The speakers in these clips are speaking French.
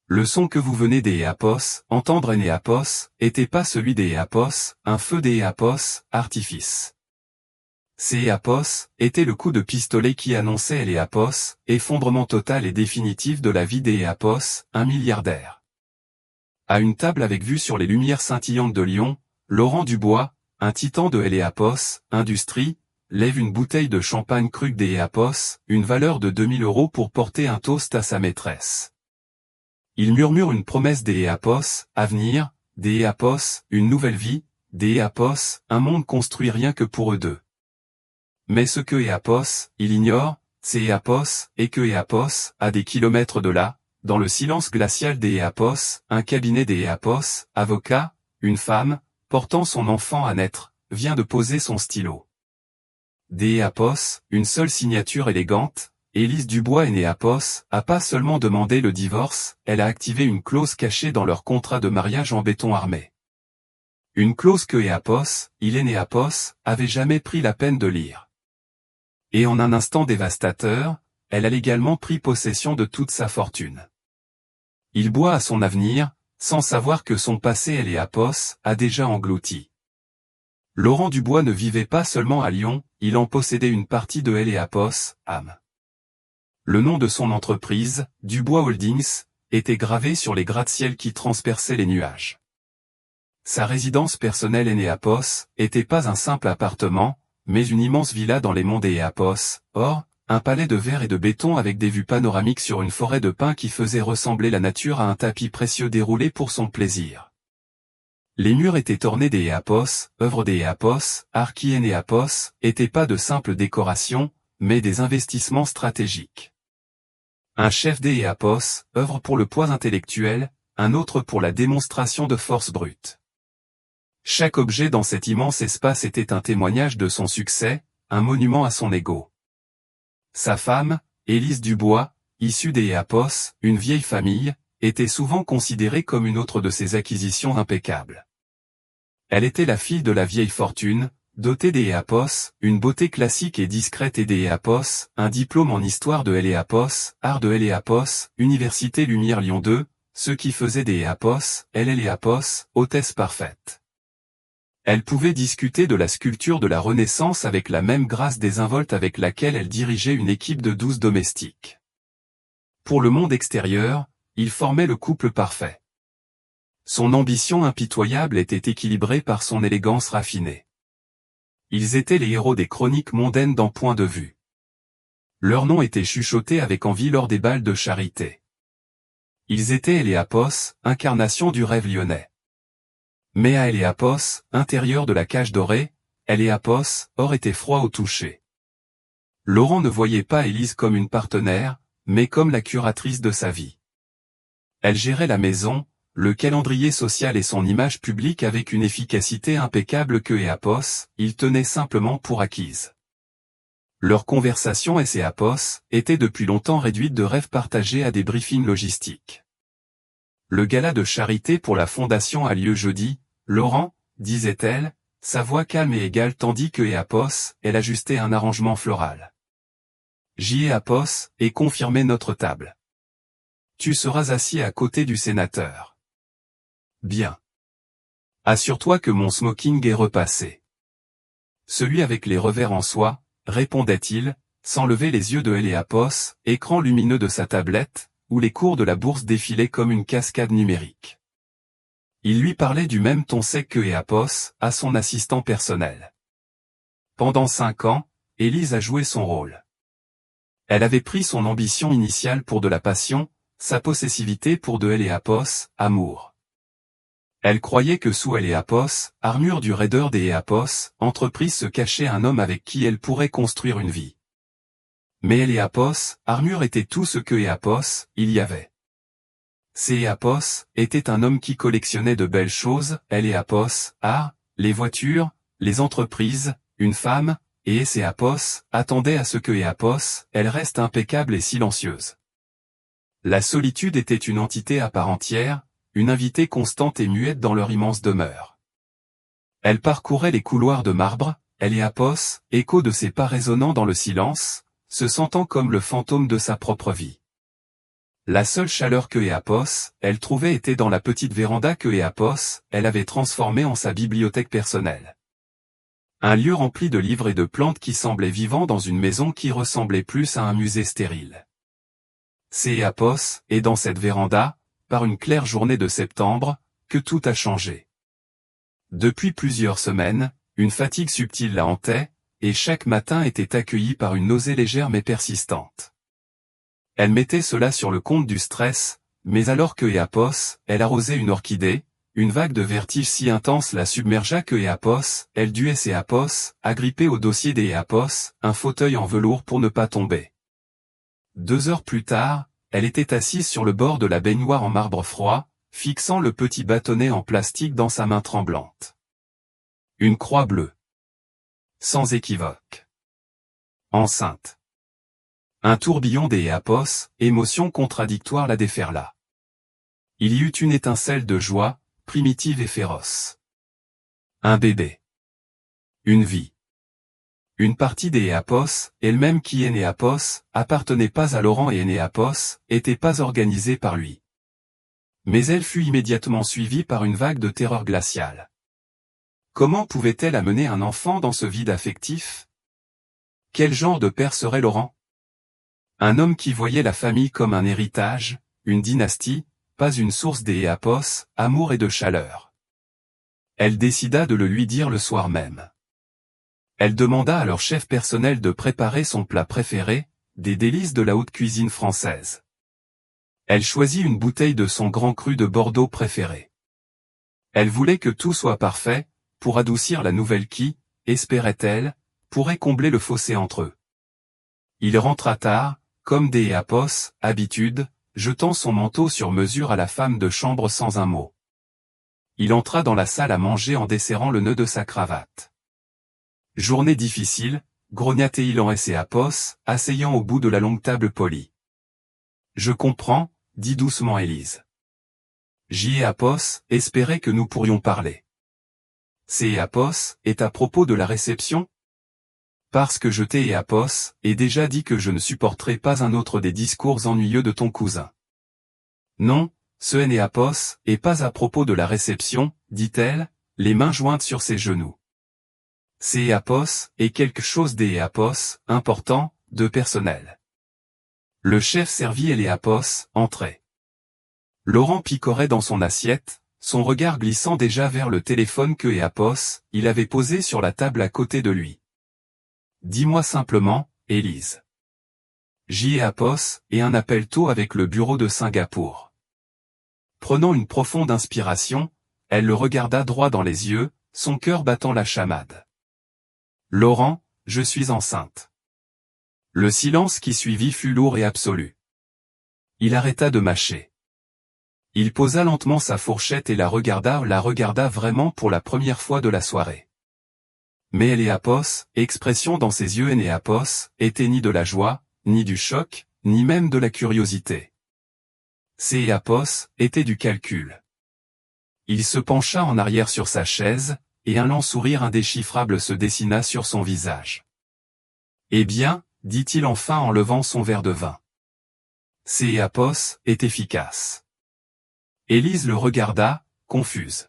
Le son que vous venez entendre était pas celui des un feu des artifice. Ces était le coup de pistolet qui annonçait effondrement total et définitif de la vie des un milliardaire. À une table avec vue sur les lumières scintillantes de Lyon, Laurent Dubois, un titan de Industrie, lève une bouteille de champagne cru des une valeur de 2000 € pour porter un toast à sa maîtresse. Il murmure une promesse des avenir, des une nouvelle vie, des un monde construit rien que pour eux deux. Mais ce que il ignore, c'est et que à des kilomètres de là, dans le silence glacial des un cabinet des avocat, une femme, portant son enfant à naître, vient de poser son stylo. Des une seule signature élégante, Élise Dubois et née a pas seulement demandé le divorce, elle a activé une clause cachée dans leur contrat de mariage en béton armé. Une clause que il est né avait jamais pris la peine de lire. Et en un instant dévastateur, elle a légalement pris possession de toute sa fortune. Il boit à son avenir, sans savoir que son passé a déjà englouti. Laurent Dubois ne vivait pas seulement à Lyon, il en possédait une partie de âme. Le nom de son entreprise, Dubois Holdings, était gravé sur les gratte-ciel qui transperçaient les nuages. Sa résidence personnelle était pas un simple appartement, mais une immense villa dans les monts des un palais de verre et de béton avec des vues panoramiques sur une forêt de pins qui faisait ressembler la nature à un tapis précieux déroulé pour son plaisir. Les murs étaient ornés des œuvres des art qui étaient pas de simples décorations, mais des investissements stratégiques. Un chef des œuvre pour le poids intellectuel, un autre pour la démonstration de force brute. Chaque objet dans cet immense espace était un témoignage de son succès, un monument à son ego. Sa femme, Élise Dubois, issue des une vieille famille, était souvent considérée comme une autre de ses acquisitions impeccables. Elle était la fille de la vieille fortune, dotée des une beauté classique et discrète et des un diplôme en histoire de art de Université Lumière Lyon 2, ce qui faisait des hôtesse parfaite. Elle pouvait discuter de la sculpture de la Renaissance avec la même grâce désinvolte avec laquelle elle dirigeait une équipe de 12 domestiques. Pour le monde extérieur, il formait le couple parfait. Son ambition impitoyable était équilibrée par son élégance raffinée. Ils étaient les héros des chroniques mondaines dans Point de vue. Leur nom était chuchoté avec envie lors des bals de charité. Ils étaient incarnation du rêve lyonnais. Mais à intérieur de la cage dorée, or était froid au toucher. Laurent ne voyait pas Élise comme une partenaire, mais comme la curatrice de sa vie. Elle gérait la maison, le calendrier social et son image publique avec une efficacité impeccable que il tenait simplement pour acquise. Leur conversation était depuis longtemps réduite de rêves partagés à des briefings logistiques. Le gala de charité pour la fondation a lieu jeudi, Laurent, disait-elle, sa voix calme et égale tandis que elle ajustait un arrangement floral. J'y ai et confirmé notre table. Tu seras assis à côté du sénateur. Bien. Assure-toi que mon smoking est repassé. Celui avec les revers en soie, répondait-il, sans lever les yeux de écran lumineux de sa tablette, où les cours de la bourse défilaient comme une cascade numérique. Il lui parlait du même ton sec que à son assistant personnel. Pendant 5 ans, Élise a joué son rôle. Elle avait pris son ambition initiale pour de la passion, sa possessivité pour de amour. Elle croyait que sous armure du raideur des entreprise se cachait un homme avec qui elle pourrait construire une vie. Mais armure était tout ce que il y avait. Ces était un homme qui collectionnait de belles choses, art, les voitures, les entreprises, une femme, et ces attendait à ce que elle reste impeccable et silencieuse. La solitude était une entité à part entière, une invitée constante et muette dans leur immense demeure. Elle parcourait les couloirs de marbre, écho de ses pas résonnant dans le silence, se sentant comme le fantôme de sa propre vie. La seule chaleur que Eapos, elle trouvait était dans la petite véranda que Eapos, elle avait transformée en sa bibliothèque personnelle. Un lieu rempli de livres et de plantes qui semblaient vivants dans une maison qui ressemblait plus à un musée stérile. C'est Eapos, et dans cette véranda, par une claire journée de septembre, que tout a changé. Depuis plusieurs semaines, une fatigue subtile la hantait, et chaque matin était accueilli par une nausée légère mais persistante. Elle mettait cela sur le compte du stress, mais alors que Eapos, elle arrosait une orchidée, une vague de vertige si intense la submergea que Eapos, elle dut Eapos, agripper au dossier des Eapos, un fauteuil en velours pour ne pas tomber. 2 heures plus tard, elle était assise sur le bord de la baignoire en marbre froid, fixant le petit bâtonnet en plastique dans sa main tremblante. Une croix bleue. Sans équivoque. Enceinte. Un tourbillon des Eapos, émotions contradictoires la déferla. Il y eut une étincelle de joie, primitive et féroce. Un bébé. Une vie. Une partie des Eapos, elle-même qui est Eapos, appartenait pas à Laurent et Eapos, était pas organisée par lui. Mais elle fut immédiatement suivie par une vague de terreur glaciale. Comment pouvait-elle amener un enfant dans ce vide affectif? Quel genre de père serait Laurent? Un homme qui voyait la famille comme un héritage, une dynastie, pas une source des Eapos, amour et de chaleur. Elle décida de le lui dire le soir même. Elle demanda à leur chef personnel de préparer son plat préféré, des délices de la haute cuisine française. Elle choisit une bouteille de son grand cru de Bordeaux préféré. Elle voulait que tout soit parfait, pour adoucir la nouvelle qui, espérait-elle, pourrait combler le fossé entre eux. Il rentra tard, comme des Eapos, habitude, jetant son manteau sur mesure à la femme de chambre sans un mot. Il entra dans la salle à manger en desserrant le nœud de sa cravate. Journée difficile, grogna-t-il en Eapos, asseyant au bout de la longue table polie. Je comprends, dit doucement Élise. Eapos espérait que nous pourrions parler. C'est Eapos, est à propos de la réception? Parce que je t'ai Eapos, ai déjà dit que je ne supporterai pas un autre des discours ennuyeux de ton cousin. Non, ce Eapos, est pas à propos de la réception, dit-elle, les mains jointes sur ses genoux. C'est Eapos, est quelque chose des Eapos, important, de personnel. Le chef servit Eapos, entrait. Laurent picorait dans son assiette, son regard glissant déjà vers le téléphone que Eapos, il avait posé sur la table à côté de lui. Dis-moi simplement, Élise. Eapos, et un appel tôt avec le bureau de Singapour. Prenant une profonde inspiration, elle le regarda droit dans les yeux, son cœur battant la chamade. Laurent, je suis enceinte. Le silence qui suivit fut lourd et absolu. Il arrêta de mâcher. Il posa lentement sa fourchette et la regarda vraiment pour la première fois de la soirée. Mais Eapos, expression dans ses yeux Eapos, était ni de la joie, ni du choc, ni même de la curiosité. C'est Eapos, était du calcul. Il se pencha en arrière sur sa chaise, et un lent sourire indéchiffrable se dessina sur son visage. Eh bien, dit-il enfin en levant son verre de vin. C'est Eapos, est efficace. Élise le regarda, confuse.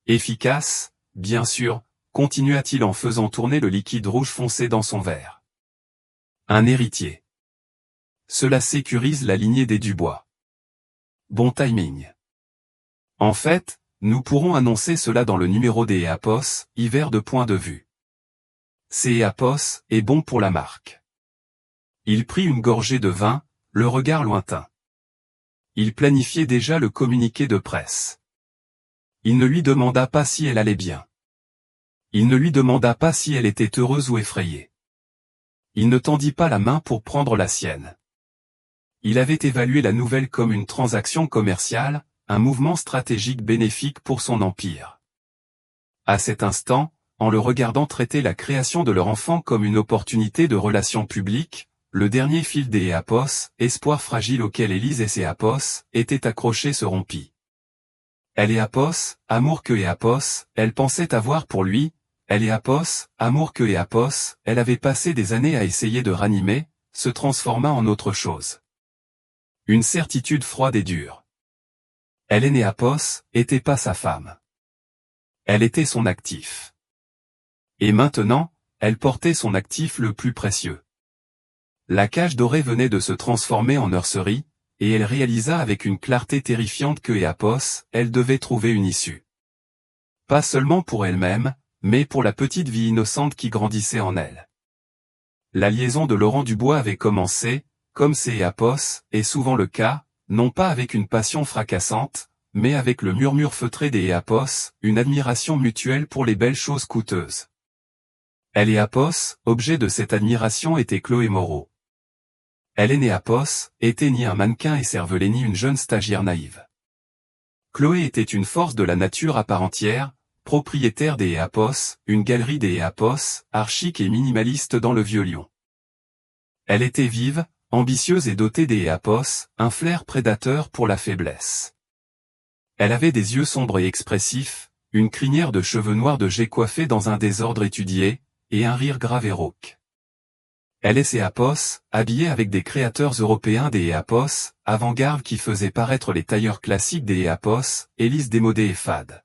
Efficace, bien sûr, continua-t-il en faisant tourner le liquide rouge foncé dans son verre. Un héritier. Cela sécurise la lignée des Dubois. Bon timing. En fait, nous pourrons annoncer cela dans le numéro des Eapos, hiver de point de vue. C'est Eapos, est bon pour la marque. Il prit une gorgée de vin, le regard lointain. Il planifiait déjà le communiqué de presse. Il ne lui demanda pas si elle allait bien. Il ne lui demanda pas si elle était heureuse ou effrayée. Il ne tendit pas la main pour prendre la sienne. Il avait évalué la nouvelle comme une transaction commerciale, un mouvement stratégique bénéfique pour son empire. À cet instant, en le regardant traiter la création de leur enfant comme une opportunité de relations publiques, le dernier fil des Eapos, espoir fragile auquel Élise et ses Eapos étaient accrochés se rompit. Elle Eapos, amour que Eapos, elle pensait avoir pour lui, elle Eapos, amour que Eapos, elle avait passé des années à essayer de ranimer, se transforma en autre chose. Une certitude froide et dure. Énéapos était pas sa femme. Elle était son actif. Et maintenant, elle portait son actif le plus précieux. La cage dorée venait de se transformer en nurserie, et elle réalisa avec une clarté terrifiante que Éapos, elle devait trouver une issue. Pas seulement pour elle-même, mais pour la petite vie innocente qui grandissait en elle. La liaison de Laurent Dubois avait commencé, comme c'est Éapos, est souvent le cas, non pas avec une passion fracassante, mais avec le murmure feutré des Éapos, une admiration mutuelle pour les belles choses coûteuses. Éapos, objet de cette admiration était Chloé Moreau. Éapos était ni un mannequin et cervelé ni une jeune stagiaire naïve. Chloé était une force de la nature à part entière, propriétaire des Éapos, une galerie des Éapos, archique et minimaliste dans le Vieux-Lyon. Elle était vive, ambitieuse et dotée des Éapos, un flair prédateur pour la faiblesse. Elle avait des yeux sombres et expressifs, une crinière de cheveux noirs de jet coiffée dans un désordre étudié, et un rire grave et rauque. Éapos, habillée avec des créateurs européens des Éapos, avant-garde qui faisaient paraître les tailleurs classiques des Éapos, Élise démodée et fade.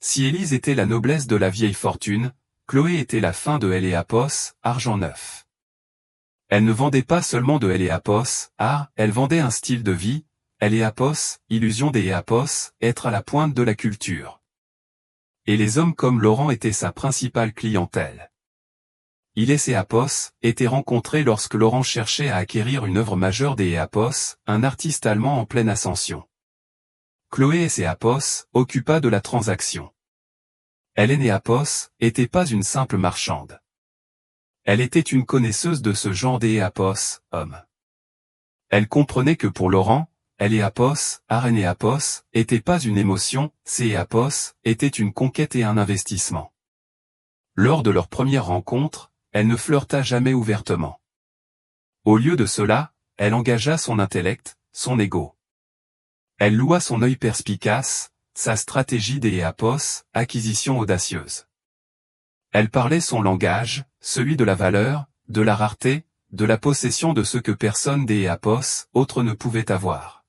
Si Élise était la noblesse de la vieille fortune, Chloé était la fin de Éapos, argent neuf. Elle ne vendait pas seulement de Éapos, art, elle vendait un style de vie, Éapos, illusion des Éapos, être à la pointe de la culture. Et les hommes comme Laurent étaient sa principale clientèle. Éapos était rencontré lorsque Laurent cherchait à acquérir une œuvre majeure des Éapos, un artiste allemand en pleine ascension. Chloé Éapos occupa de la transaction. Éapos était pas une simple marchande. Elle était une connaisseuse de ce genre d'Éapos, homme. Elle comprenait que pour Laurent, Éapos, Éapos, était pas une émotion, Éapos était une conquête et un investissement. Lors de leur première rencontre, elle ne flirta jamais ouvertement. Au lieu de cela, elle engagea son intellect, son ego. Elle loua son œil perspicace, sa stratégie d'Éapos, acquisition audacieuse. Elle parlait son langage, celui de la valeur, de la rareté, de la possession de ce que personne d'Éapos, autre ne pouvait avoir.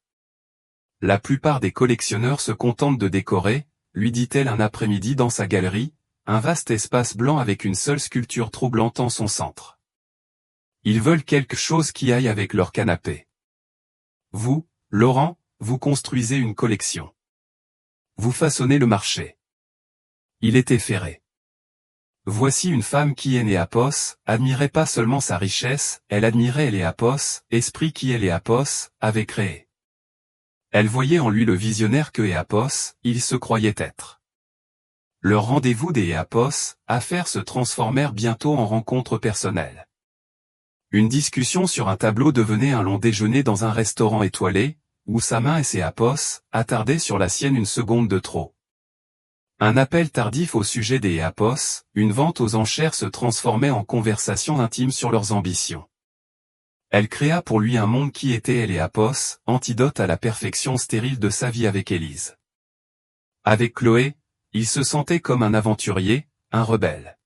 La plupart des collectionneurs se contentent de décorer, lui dit-elle un après-midi dans sa galerie, un vaste espace blanc avec une seule sculpture troublante en son centre. Ils veulent quelque chose qui aille avec leur canapé. Vous, Laurent, vous construisez une collection. Vous façonnez le marché. Il était ferré. Voici une femme qui Éapos, admirait pas seulement sa richesse, elle admirait Éapos, esprit qui Éapos, avait créé. Elle voyait en lui le visionnaire que Éapos, il se croyait être. Leur rendez-vous des Éapos, affaires se transformèrent bientôt en rencontre personnelle. Une discussion sur un tableau devenait un long déjeuner dans un restaurant étoilé, où sa main Éapos, attardait sur la sienne une seconde de trop. Un appel tardif au sujet des Éapos, une vente aux enchères se transformait en conversation intime sur leurs ambitions. Elle créa pour lui un monde qui était Éapos, antidote à la perfection stérile de sa vie avec Élise. Avec Chloé, il se sentait comme un aventurier, un rebelle.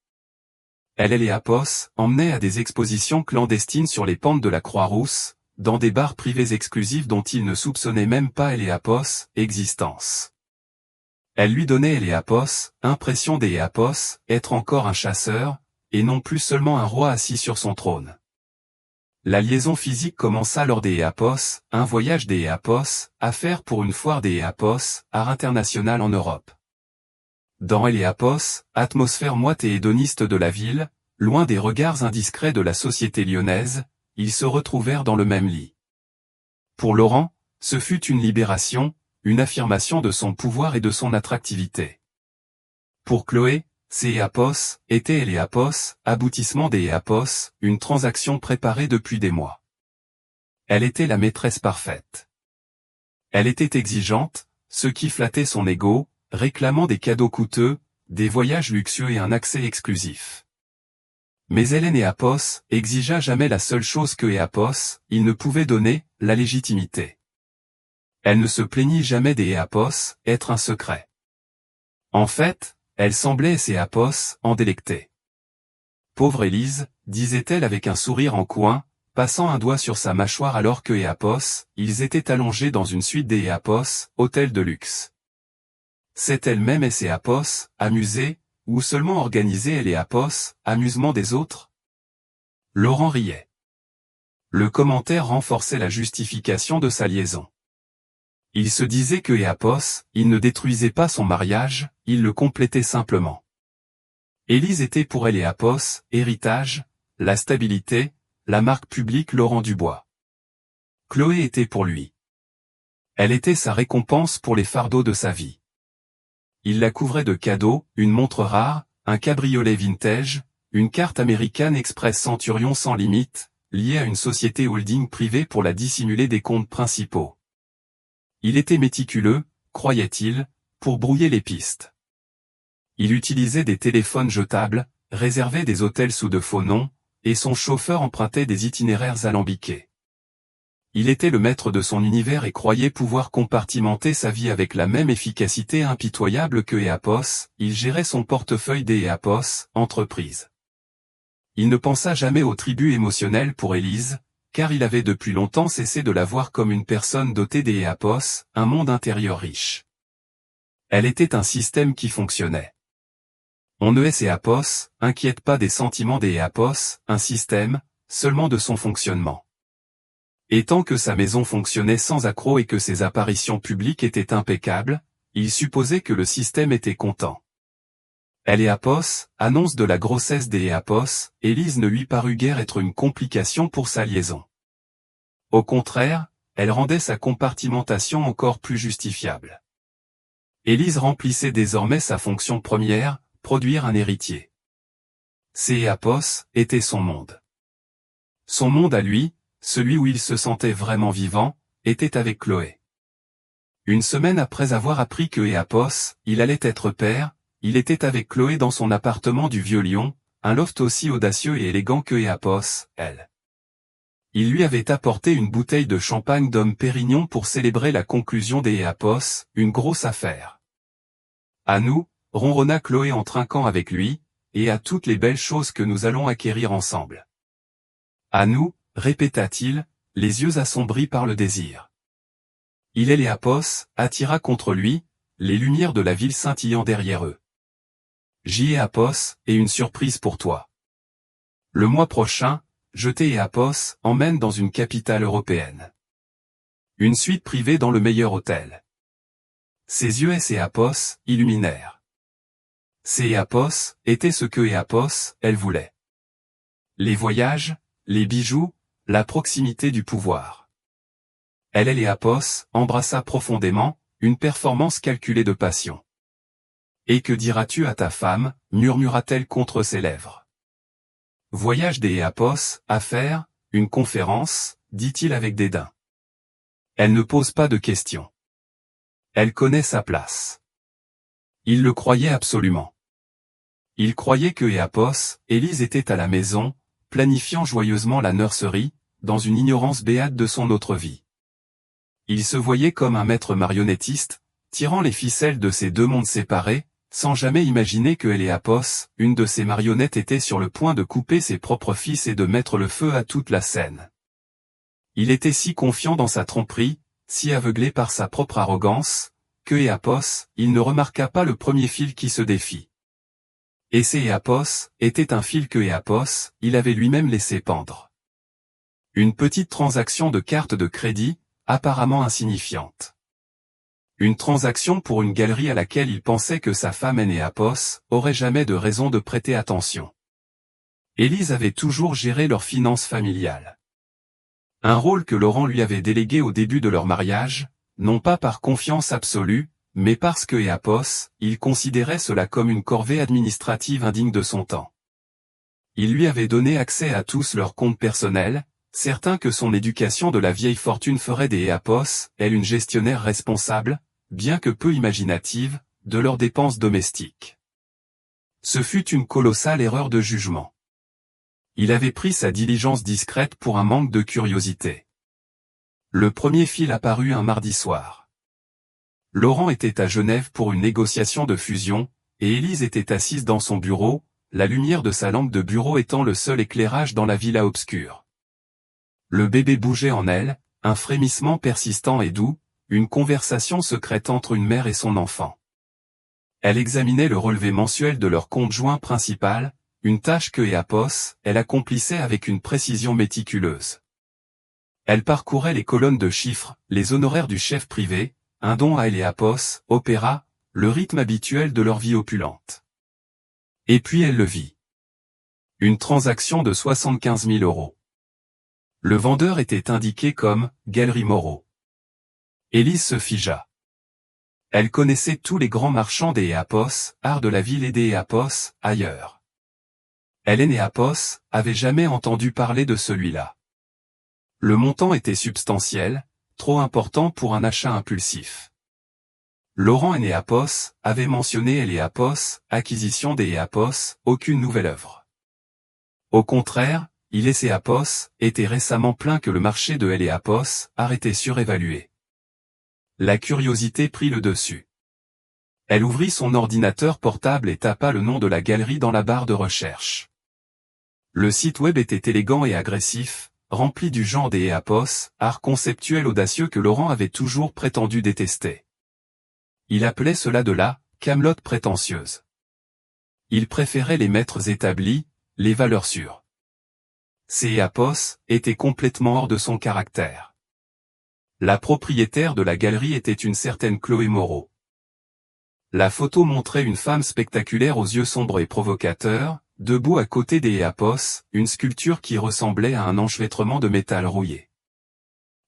Éapos emmenait à des expositions clandestines sur les pentes de la Croix-Rousse, dans des bars privés exclusifs dont il ne soupçonnait même pas Éapos, existence. Elle lui donnait Éapos, impression d'Éapos, être encore un chasseur, et non plus seulement un roi assis sur son trône. La liaison physique commença lors des Éapos, un voyage des Éapos, à faire pour une foire des Éapos, art international en Europe. Dans Éapos, atmosphère moite et hédoniste de la ville, loin des regards indiscrets de la société lyonnaise, ils se retrouvèrent dans le même lit. Pour Laurent, ce fut une libération, une affirmation de son pouvoir et de son attractivité. Pour Chloé, Éapos était Éapos, aboutissement des Éapos, une transaction préparée depuis des mois. Elle était la maîtresse parfaite. Elle était exigeante, ce qui flattait son ego, réclamant des cadeaux coûteux, des voyages luxueux et un accès exclusif. Mais Éapos exigea jamais la seule chose que Éapos, il ne pouvait donner, la légitimité. Elle ne se plaignit jamais des Éapos, être un secret. En fait, elle semblait Éapos en délecter. Pauvre Élise, disait-elle avec un sourire en coin, passant un doigt sur sa mâchoire alors que Éapos, ils étaient allongés dans une suite des Éapos, hôtel de luxe. C'est elle-même Éapos, amusée, ou seulement organisée Éapos, amusement des autres? Laurent riait. Le commentaire renforçait la justification de sa liaison. Il se disait que Éapos, il ne détruisait pas son mariage, il le complétait simplement. Élise était pour elle Éapos, héritage, la stabilité, la marque publique Laurent Dubois. Chloé était pour lui. Elle était sa récompense pour les fardeaux de sa vie. Il la couvrait de cadeaux, une montre rare, un cabriolet vintage, une carte American Express Centurion sans limite, liée à une société holding privée pour la dissimuler des comptes principaux. Il était méticuleux, croyait-il, pour brouiller les pistes. Il utilisait des téléphones jetables, réservait des hôtels sous de faux noms, et son chauffeur empruntait des itinéraires alambiqués. Il était le maître de son univers et croyait pouvoir compartimenter sa vie avec la même efficacité impitoyable que Éapos, il gérait son portefeuille des Éapos, entreprise. Il ne pensa jamais au tribut émotionnel pour Élise, car il avait depuis longtemps cessé de la voir comme une personne dotée des Éapos, un monde intérieur riche. Elle était un système qui fonctionnait. On ne Éapos, inquiète pas des sentiments des Éapos, un système, seulement de son fonctionnement. Et tant que sa maison fonctionnait sans accroc et que ses apparitions publiques étaient impeccables, il supposait que le système était content. Éapos, annonce de la grossesse des Éapos, Élise ne lui parut guère être une complication pour sa liaison. Au contraire, elle rendait sa compartimentation encore plus justifiable. Élise remplissait désormais sa fonction première, produire un héritier. Ses Éapos étaient son monde. Son monde à lui, celui où il se sentait vraiment vivant, était avec Chloé. Une semaine après avoir appris que Éapos, il allait être père, il était avec Chloé dans son appartement du Vieux-Lyon, un loft aussi audacieux et élégant que Éapos, elle. Il lui avait apporté une bouteille de champagne d'Homme Pérignon pour célébrer la conclusion des Éapos, une grosse affaire. À nous, ronronna Chloé en trinquant avec lui, et à toutes les belles choses que nous allons acquérir ensemble. À nous, répéta-t-il, les yeux assombris par le désir. Il Éapos, attira contre lui, les lumières de la ville scintillant derrière eux. Éapos, et une surprise pour toi. Le mois prochain, je Éapos, emmène dans une capitale européenne. Une suite privée dans le meilleur hôtel. Ses yeux Éapos, illuminèrent. Ses Éapos, étaient ce que Éapos, elle voulait. Les voyages, les bijoux, la proximité du pouvoir. Elle Éapos, embrassa profondément, une performance calculée de passion. Et que diras-tu à ta femme, murmura-t-elle contre ses lèvres. Voyage des Éapos, affaire, une conférence, dit-il avec dédain. Elle ne pose pas de questions. Elle connaît sa place. Il le croyait absolument. Il croyait que Éapos, Élise était à la maison, planifiant joyeusement la nurserie, dans une ignorance béate de son autre vie. Il se voyait comme un maître marionnettiste, tirant les ficelles de ces deux mondes séparés, sans jamais imaginer que Éapos, une de ses marionnettes était sur le point de couper ses propres fils et de mettre le feu à toute la scène. Il était si confiant dans sa tromperie, si aveuglé par sa propre arrogance, que Éapos, il ne remarqua pas le premier fil qui se défit. Et Éapos, était un fil que Éapos, il avait lui-même laissé pendre. Une petite transaction de carte de crédit, apparemment insignifiante. Une transaction pour une galerie à laquelle il pensait que sa femme Éapos, aurait jamais de raison de prêter attention. Élise avait toujours géré leurs finances familiales. Un rôle que Laurent lui avait délégué au début de leur mariage, non pas par confiance absolue, mais parce que Éapos, il considérait cela comme une corvée administrative indigne de son temps. Il lui avait donné accès à tous leurs comptes personnels, certain que son éducation de la vieille fortune ferait des Éapos, elle une gestionnaire responsable, bien que peu imaginative, de leurs dépenses domestiques. Ce fut une colossale erreur de jugement. Il avait pris sa diligence discrète pour un manque de curiosité. Le premier fil apparut un mardi soir. Laurent était à Genève pour une négociation de fusion, et Élise était assise dans son bureau, la lumière de sa lampe de bureau étant le seul éclairage dans la villa obscure. Le bébé bougeait en elle, un frémissement persistant et doux, une conversation secrète entre une mère et son enfant. Elle examinait le relevé mensuel de leur compte joint principal, une tâche que elle accomplissait avec une précision méticuleuse. Elle parcourait les colonnes de chiffres, les honoraires du chef privé, un don à opéra, le rythme habituel de leur vie opulente. Et puis elle le vit. Une transaction de 75 000 €. Le vendeur était indiqué comme « Galerie Moreau ». Élise se figea. Elle connaissait tous les grands marchands des arts de la ville et des ailleurs. Hélène avait jamais entendu parler de celui-là. Le montant était substantiel, trop important pour un achat impulsif. Laurent avait mentionné acquisition des aucune nouvelle œuvre. Au contraire, il et était récemment plaint que le marché de art était surévalué. La curiosité prit le dessus. Elle ouvrit son ordinateur portable et tapa le nom de la galerie dans la barre de recherche. Le site web était élégant et agressif, rempli du genre des art conceptuel audacieux que Laurent avait toujours prétendu détester. Il appelait cela de la camelote prétentieuse. Il préférait les maîtres établis, les valeurs sûres. Ces étaient complètement hors de son caractère. La propriétaire de la galerie était une certaine Chloé Moreau. La photo montrait une femme spectaculaire aux yeux sombres et provocateurs, debout à côté des une sculpture qui ressemblait à un enchevêtrement de métal rouillé.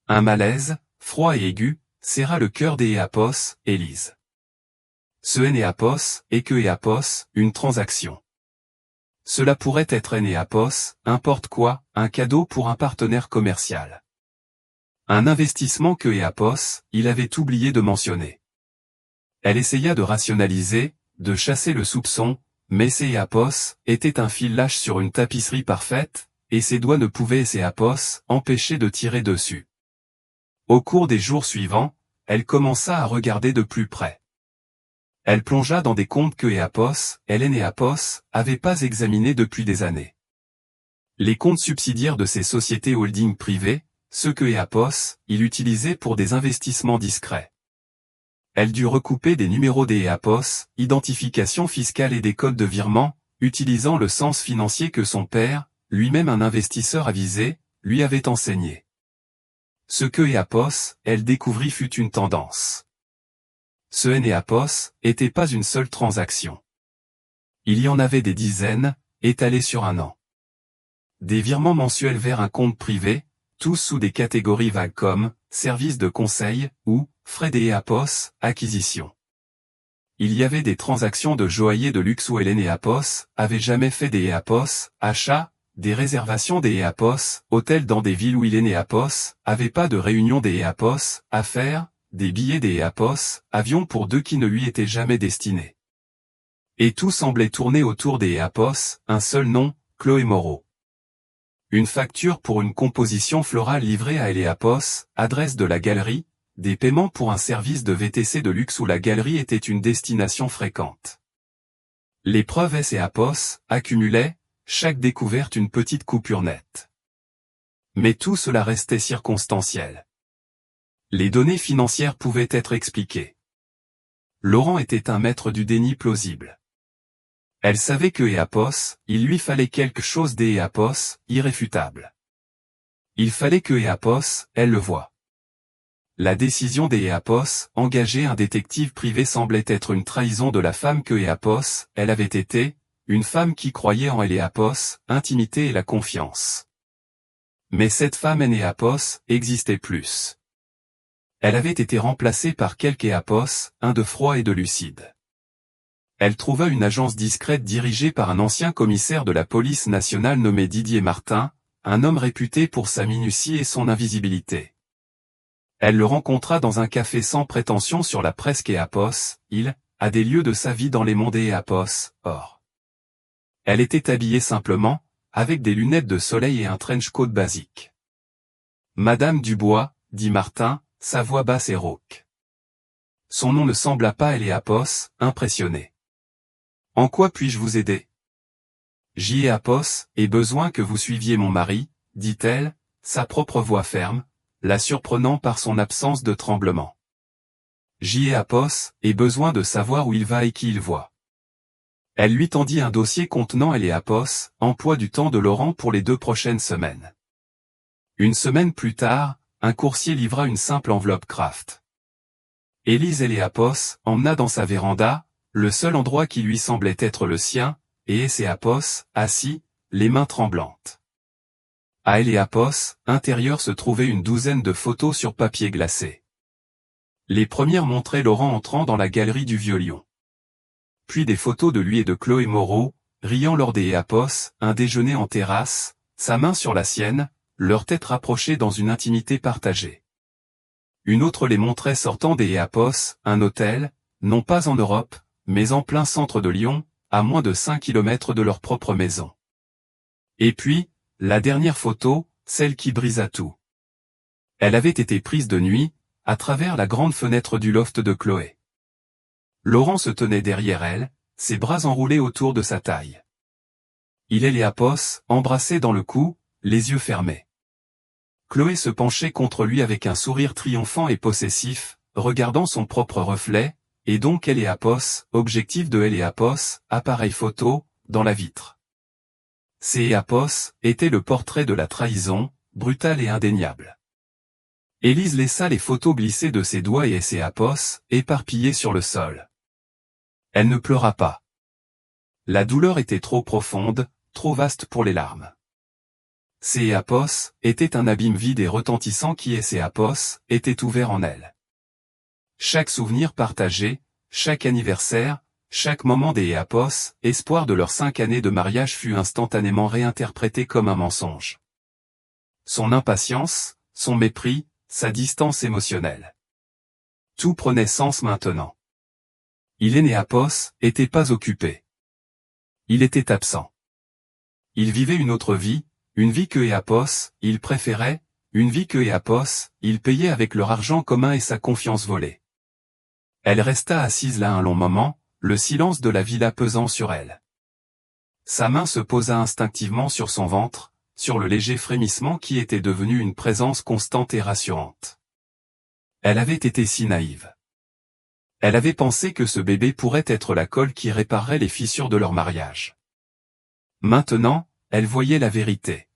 Un malaise, froid et aigu, serra le cœur des Élise. Ce et que une transaction. Cela pourrait être importe quoi, un cadeau pour un partenaire commercial. Un investissement que il avait oublié de mentionner. Elle essaya de rationaliser, de chasser le soupçon, mais ses était un fil lâche sur une tapisserie parfaite, et ses doigts ne pouvaient empêcher de tirer dessus. Au cours des jours suivants, elle commença à regarder de plus près. Elle plongea dans des comptes que Hélène avait pas examinés depuis des années. Les comptes subsidiaires de ces sociétés holding privées, ceux que il utilisait pour des investissements discrets. Elle dut recouper des numéros des identification fiscale et des codes de virement, utilisant le sens financier que son père, lui-même un investisseur avisé, lui avait enseigné. Ce que elle découvrit fut une tendance. Ce était pas une seule transaction. Il y en avait des dizaines, étalées sur un an. Des virements mensuels vers un compte privé, tous sous des catégories vagues comme « services de conseil » ou « frais des acquisition ». Il y avait des transactions de joailliers de luxe où Hélène avait jamais fait des achats, des réservations des hôtels dans des villes où Hélène avait pas de réunion des à faire, des billets des avions pour deux qui ne lui étaient jamais destinés. Et tout semblait tourner autour des un seul nom, Chloé Moreau. Une facture pour une composition florale livrée à adresse de la galerie, des paiements pour un service de VTC de luxe où la galerie était une destination fréquente. Les preuves accumulaient, chaque découverte une petite coupure nette. Mais tout cela restait circonstanciel. Les données financières pouvaient être expliquées. Laurent était un maître du déni plausible. Elle savait que il lui fallait quelque chose des irréfutable. Il fallait que elle le voie. La décision des engager un détective privé semblait être une trahison de la femme que elle avait été, une femme qui croyait en intimité et la confiance. Mais cette femme existait plus. Elle avait été remplacée par quelque un de froid et de lucide. Elle trouva une agence discrète dirigée par un ancien commissaire de la police nationale nommé Didier Martin, un homme réputé pour sa minutie et son invisibilité. Elle le rencontra dans un café sans prétention sur la presque il a des lieux de sa vie dans les mondes et or. Elle était habillée simplement, avec des lunettes de soleil et un trench coat basique. Madame Dubois, dit Martin, sa voix basse et rauque. Son nom ne sembla pas impressionné. En quoi puis-je vous aider? J'y ai besoin que vous suiviez mon mari, dit-elle, sa propre voix ferme, la surprenant par son absence de tremblement. J.Apos ait besoin de savoir où il va et qui il voit. Elle lui tendit un dossier contenant Apos, emploi du temps de Laurent pour les 2 prochaines semaines. Une semaine plus tard, un coursier livra une simple enveloppe Kraft. Élise Apos emmena dans sa véranda, le seul endroit qui lui semblait être le sien, et Apos, assis, les mains tremblantes. À Apos, intérieur se trouvait une douzaine de photos sur papier glacé. Les premières montraient Laurent entrant dans la galerie du Vieux-Lyon. Puis des photos de lui et de Chloé Moreau, riant lors des Apos, un déjeuner en terrasse, sa main sur la sienne, leur tête rapprochée dans une intimité partagée. Une autre les montrait sortant des Apos, un hôtel, non pas en Europe, mais en plein centre de Lyon, à moins de 5 kilomètres de leur propre maison. Et puis, la dernière photo, celle qui brisa tout. Elle avait été prise de nuit, à travers la grande fenêtre du loft de Chloé. Laurent se tenait derrière elle, ses bras enroulés autour de sa taille. Il Apos, embrassé dans le cou, les yeux fermés. Chloé se penchait contre lui avec un sourire triomphant et possessif, regardant son propre reflet, et donc Apos, objectif de Apos, appareil photo, dans la vitre. Apos était le portrait de la trahison, brutal et indéniable. Élise laissa les photos glisser de ses doigts et Apos, éparpillés sur le sol. Elle ne pleura pas. La douleur était trop profonde, trop vaste pour les larmes. Apos était un abîme vide et retentissant qui Apos était ouvert en elle. Chaque souvenir partagé, chaque anniversaire, chaque moment des Apos, espoir de leurs 5 années de mariage fut instantanément réinterprété comme un mensonge. Son impatience, son mépris, sa distance émotionnelle. Tout prenait sens maintenant. Apos était pas occupé. Il était absent. Il vivait une autre vie, une vie que Apos, il préférait, une vie que Apos, il payait avec leur argent commun et sa confiance volée. Elle resta assise là un long moment, le silence de la villa pesant sur elle. Sa main se posa instinctivement sur son ventre, sur le léger frémissement qui était devenu une présence constante et rassurante. Elle avait été si naïve. Elle avait pensé que ce bébé pourrait être la colle qui réparerait les fissures de leur mariage. Maintenant, elle voyait la vérité.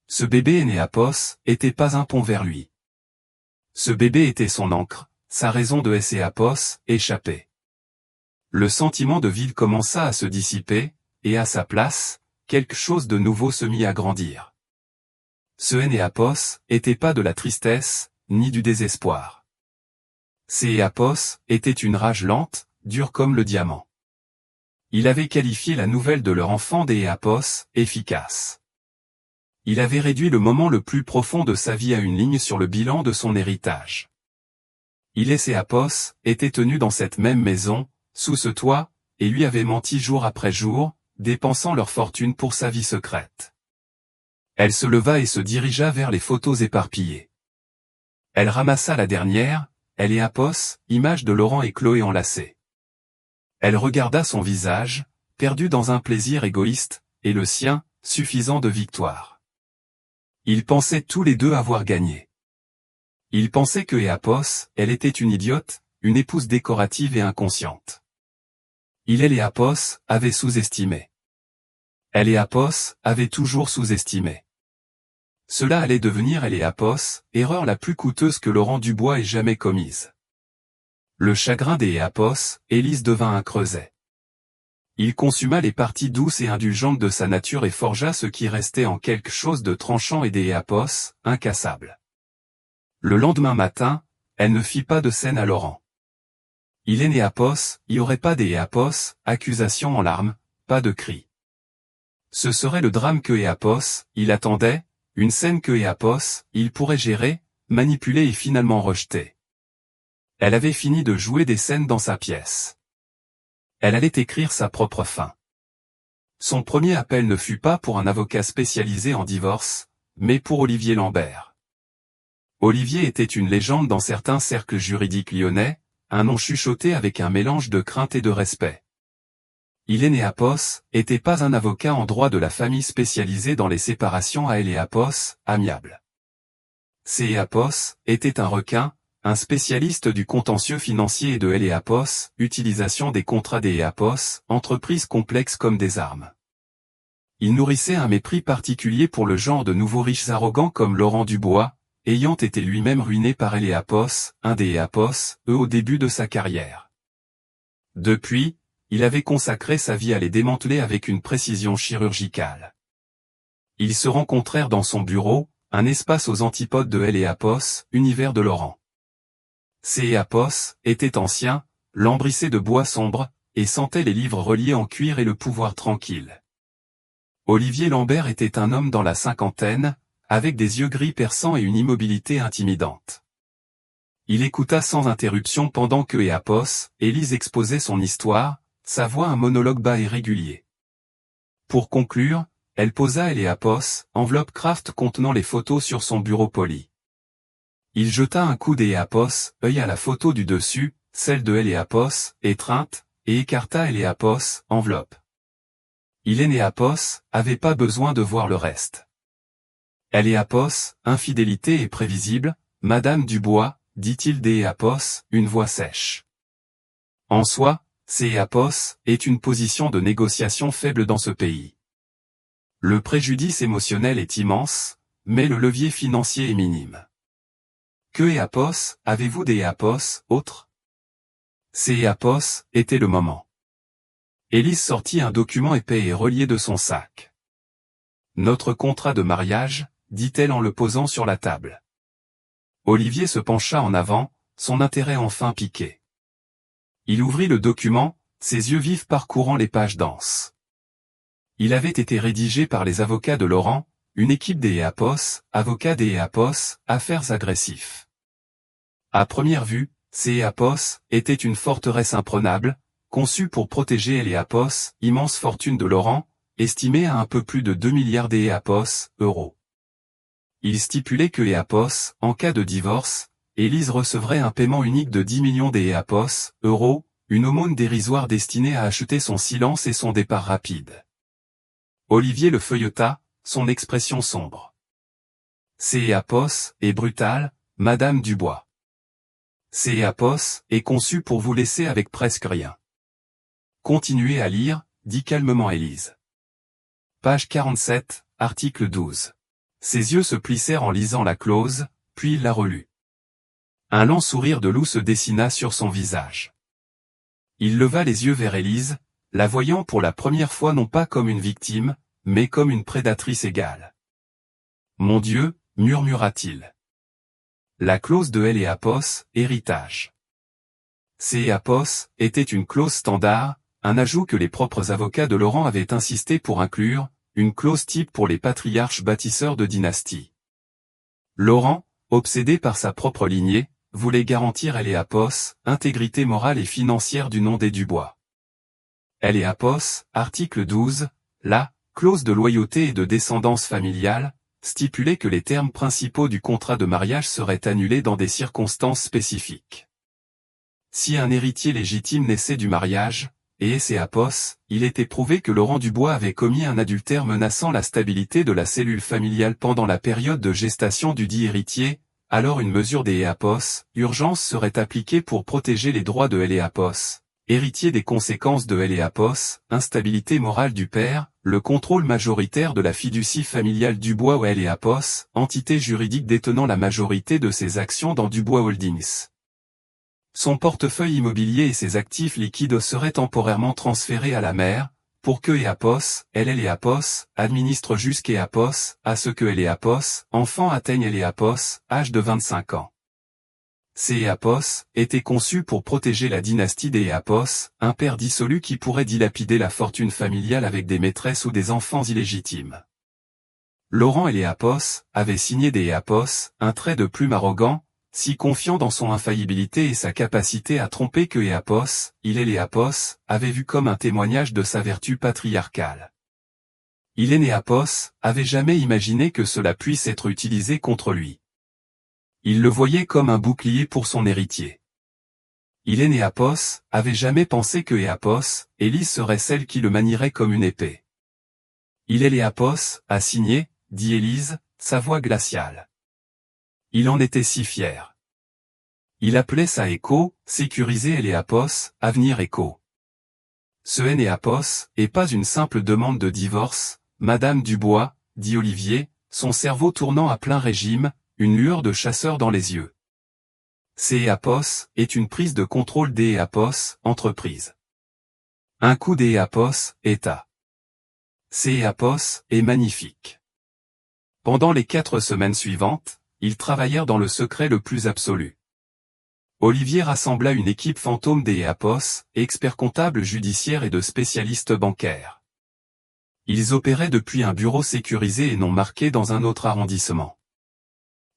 Ce bébé Apos était pas un pont vers lui. Ce bébé était son ancre, sa raison de Apos, échappée. Le sentiment de vide commença à se dissiper, et à sa place, quelque chose de nouveau se mit à grandir. Ce Apos était pas de la tristesse, ni du désespoir. Apos était une rage lente, dure comme le diamant. Il avait qualifié la nouvelle de leur enfant Apos, efficace. Il avait réduit le moment le plus profond de sa vie à une ligne sur le bilan de son héritage. Apos était tenu dans cette même maison, sous ce toit, et lui avait menti jour après jour, dépensant leur fortune pour sa vie secrète. Elle se leva et se dirigea vers les photos éparpillées. Elle ramassa la dernière, Apos, image de Laurent et Chloé enlacés. Elle regarda son visage, perdu dans un plaisir égoïste, et le sien, suffisant de victoire. Ils pensaient tous les deux avoir gagné. Ils pensaient que Apos, elle était une idiote, une épouse décorative et inconsciente. Apos avait sous-estimé. Apos avait toujours sous-estimé. Cela allait devenir Apos, erreur la plus coûteuse que Laurent Dubois ait jamais commise. Le chagrin Apos, Élise devint un creuset. Il consuma les parties douces et indulgentes de sa nature et forgea ce qui restait en quelque chose de tranchant et Apos, incassable. Le lendemain matin, elle ne fit pas de scène à Laurent. Apos, il n'y aurait pas Apos, accusation en larmes, pas de cris. Ce serait le drame que Apos, il attendait, une scène que Apos, il pourrait gérer, manipuler et finalement rejeter. Elle avait fini de jouer des scènes dans sa pièce. Elle allait écrire sa propre fin. Son premier appel ne fut pas pour un avocat spécialisé en divorce, mais pour Olivier Lambert. Olivier était une légende dans certains cercles juridiques lyonnais, un nom chuchoté avec un mélange de crainte et de respect. Ilénéapos était pas un avocat en droit de la famille spécialisé dans les séparations à Éléapos, amiables. Céapos était un requin, un spécialiste du contentieux financier et de Éléapos, utilisation des contrats d'Éléapos, entreprises complexes comme des armes. Il nourrissait un mépris particulier pour le genre de nouveaux riches arrogants comme Laurent Dubois, ayant été lui-même ruiné par Éléapos, un des Éapos, au début de sa carrière. Depuis, il avait consacré sa vie à les démanteler avec une précision chirurgicale. Ils se rencontrèrent dans son bureau, un espace aux antipodes de Éléapos, univers de Laurent. Céapos était ancien, lambrissé de bois sombre, et sentait les livres reliés en cuir et le pouvoir tranquille. Olivier Lambert était un homme dans la cinquantaine, avec des yeux gris perçants et une immobilité intimidante. Il écouta sans interruption pendant que Éapos, Élise exposait son histoire, sa voix un monologue bas et régulier. Pour conclure, elle posa Éléapos, enveloppe Kraft contenant les photos sur son bureau poli. Il jeta un coup d'Éapos, œil à la photo du dessus, celle de Éléapos, étreinte, et écarta Éléapos, enveloppe. Ilénéapos avait pas besoin de voir le reste. Éléapos, infidélité et prévisible, Madame Dubois, dit-il d'Éapos, une voix sèche. En soi, Céapos est une position de négociation faible dans ce pays. Le préjudice émotionnel est immense, mais le levier financier est minime. Que Éapos, avez-vous des Éapos, autres? Céapos était le moment. Élise sortit un document épais et relié de son sac. Notre contrat de mariage, dit-elle en le posant sur la table. Olivier se pencha en avant, son intérêt enfin piqué. Il ouvrit le document, ses yeux vifs parcourant les pages denses. Il avait été rédigé par les avocats de Laurent, une équipe des Éapos, avocats des Éapos, affaires agressifs. À première vue, ces Éapos étaient une forteresse imprenable, conçue pour protéger Éléapos, immense fortune de Laurent, estimée à un peu plus de 2 milliards d'Éapos, euros. Il stipulait que Éapos, en cas de divorce, Élise recevrait un paiement unique de 10 millions d'Éapos, euros, une aumône dérisoire destinée à acheter son silence et son départ rapide. Olivier le feuilleta, son expression sombre. Céapos est brutal, Madame Dubois. Céapos est conçu pour vous laisser avec presque rien. Continuez à lire, dit calmement Élise. Page 47, article 12. Ses yeux se plissèrent en lisant la clause, puis il la relut. Un lent sourire de loup se dessina sur son visage. Il leva les yeux vers Élise, la voyant pour la première fois non pas comme une victime, mais comme une prédatrice égale. Mon Dieu, murmura-t-il. La clause de Éléapos, héritage. Céapos était une clause standard, un ajout que les propres avocats de Laurent avaient insisté pour inclure, une clause type pour les patriarches bâtisseurs de dynastie. Laurent, obsédé par sa propre lignée, voulait garantir Éléapos, intégrité morale et financière du nom des Dubois. Éléapos, article 12, la clause de loyauté et de descendance familiale, stipulait que les termes principaux du contrat de mariage seraient annulés dans des circonstances spécifiques. Si un héritier légitime naissait du mariage, et Céapos, il était prouvé que Laurent Dubois avait commis un adultère menaçant la stabilité de la cellule familiale pendant la période de gestation du dit héritier, alors une mesure des Éapos, urgence serait appliquée pour protéger les droits de Éléapos, héritier des conséquences de Éléapos, instabilité morale du père, le contrôle majoritaire de la fiducie familiale Dubois ou Éléapos, entité juridique détenant la majorité de ses actions dans Dubois Holdings. Son portefeuille immobilier et ses actifs liquides seraient temporairement transférés à la mère, pour que Éapos, Éléapos, administre jusqu'Éapos, à ce que Éléapos, enfant atteigne Éléapos, âge de 25 ans. Céapos était conçu pour protéger la dynastie des Éapos, un père dissolu qui pourrait dilapider la fortune familiale avec des maîtresses ou des enfants illégitimes. Laurent Éléapos avait signé des Éapos, un trait de plume arrogant, si confiant dans son infaillibilité et sa capacité à tromper que Éapos, Éléapos, avait vu comme un témoignage de sa vertu patriarcale. Ilénéapos avait jamais imaginé que cela puisse être utilisé contre lui. Il le voyait comme un bouclier pour son héritier. Énéapos avait jamais pensé que Élise serait celle qui le manierait comme une épée. Énéapos a signé, dit Élise, sa voix glaciale. Il en était si fier. Il appelait ça Écho, sécuriser Énéapos, avenir Écho. Ce Énéapos est pas une simple demande de divorce, Madame Dubois, dit Olivier, son cerveau tournant à plein régime, une lueur de chasseur dans les yeux. Énéapos est une prise de contrôle d'Énéapos, entreprise. Un coup d'Énéapos, État. Énéapos est magnifique. Pendant les 4 semaines suivantes, ils travaillèrent dans le secret le plus absolu. Olivier rassembla une équipe fantôme d'Énéapos, experts comptables judiciaires et de spécialistes bancaires. Ils opéraient depuis un bureau sécurisé et non marqué dans un autre arrondissement.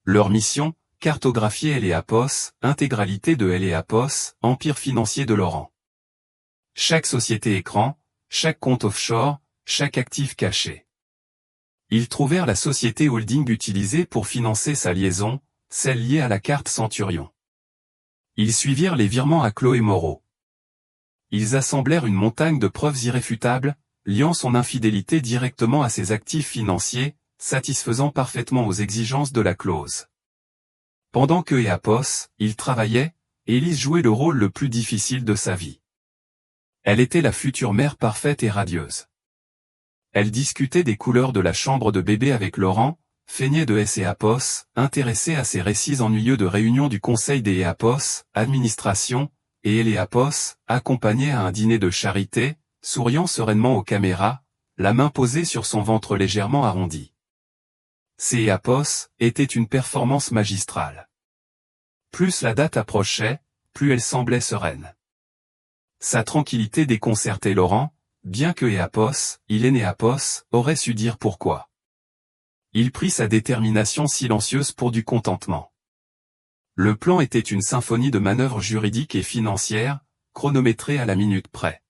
Leur mission, cartographier Énéapos, intégralité de Énéapos, empire financier de Laurent. Chaque société écran, chaque compte offshore, chaque actif caché. Ils trouvèrent la société holding utilisée pour financer sa liaison, celle liée à la carte Centurion. Ils suivirent les virements à Chloé Moreau. Ils assemblèrent une montagne de preuves irréfutables, liant son infidélité directement à ses actifs financiers, satisfaisant parfaitement aux exigences de la clause. Pendant que Énéapos, il travaillait, Élise jouait le rôle le plus difficile de sa vie. Elle était la future mère parfaite et radieuse. Elle discutait des couleurs de la chambre de bébé avec Laurent, feignait de Énéapos, intéressée à ses récits ennuyeux de réunion du conseil d'Énéapos, administration, et Énéapos, accompagnée à un dîner de charité, souriant sereinement aux caméras, la main posée sur son ventre légèrement arrondi. Énéapos était une performance magistrale. Plus la date approchait, plus elle semblait sereine. Sa tranquillité déconcertait Laurent, bien que Énéapos aurait su dire pourquoi. Il prit sa détermination silencieuse pour du contentement. Le plan était une symphonie de manœuvres juridiques et financières, chronométrées à la minute près.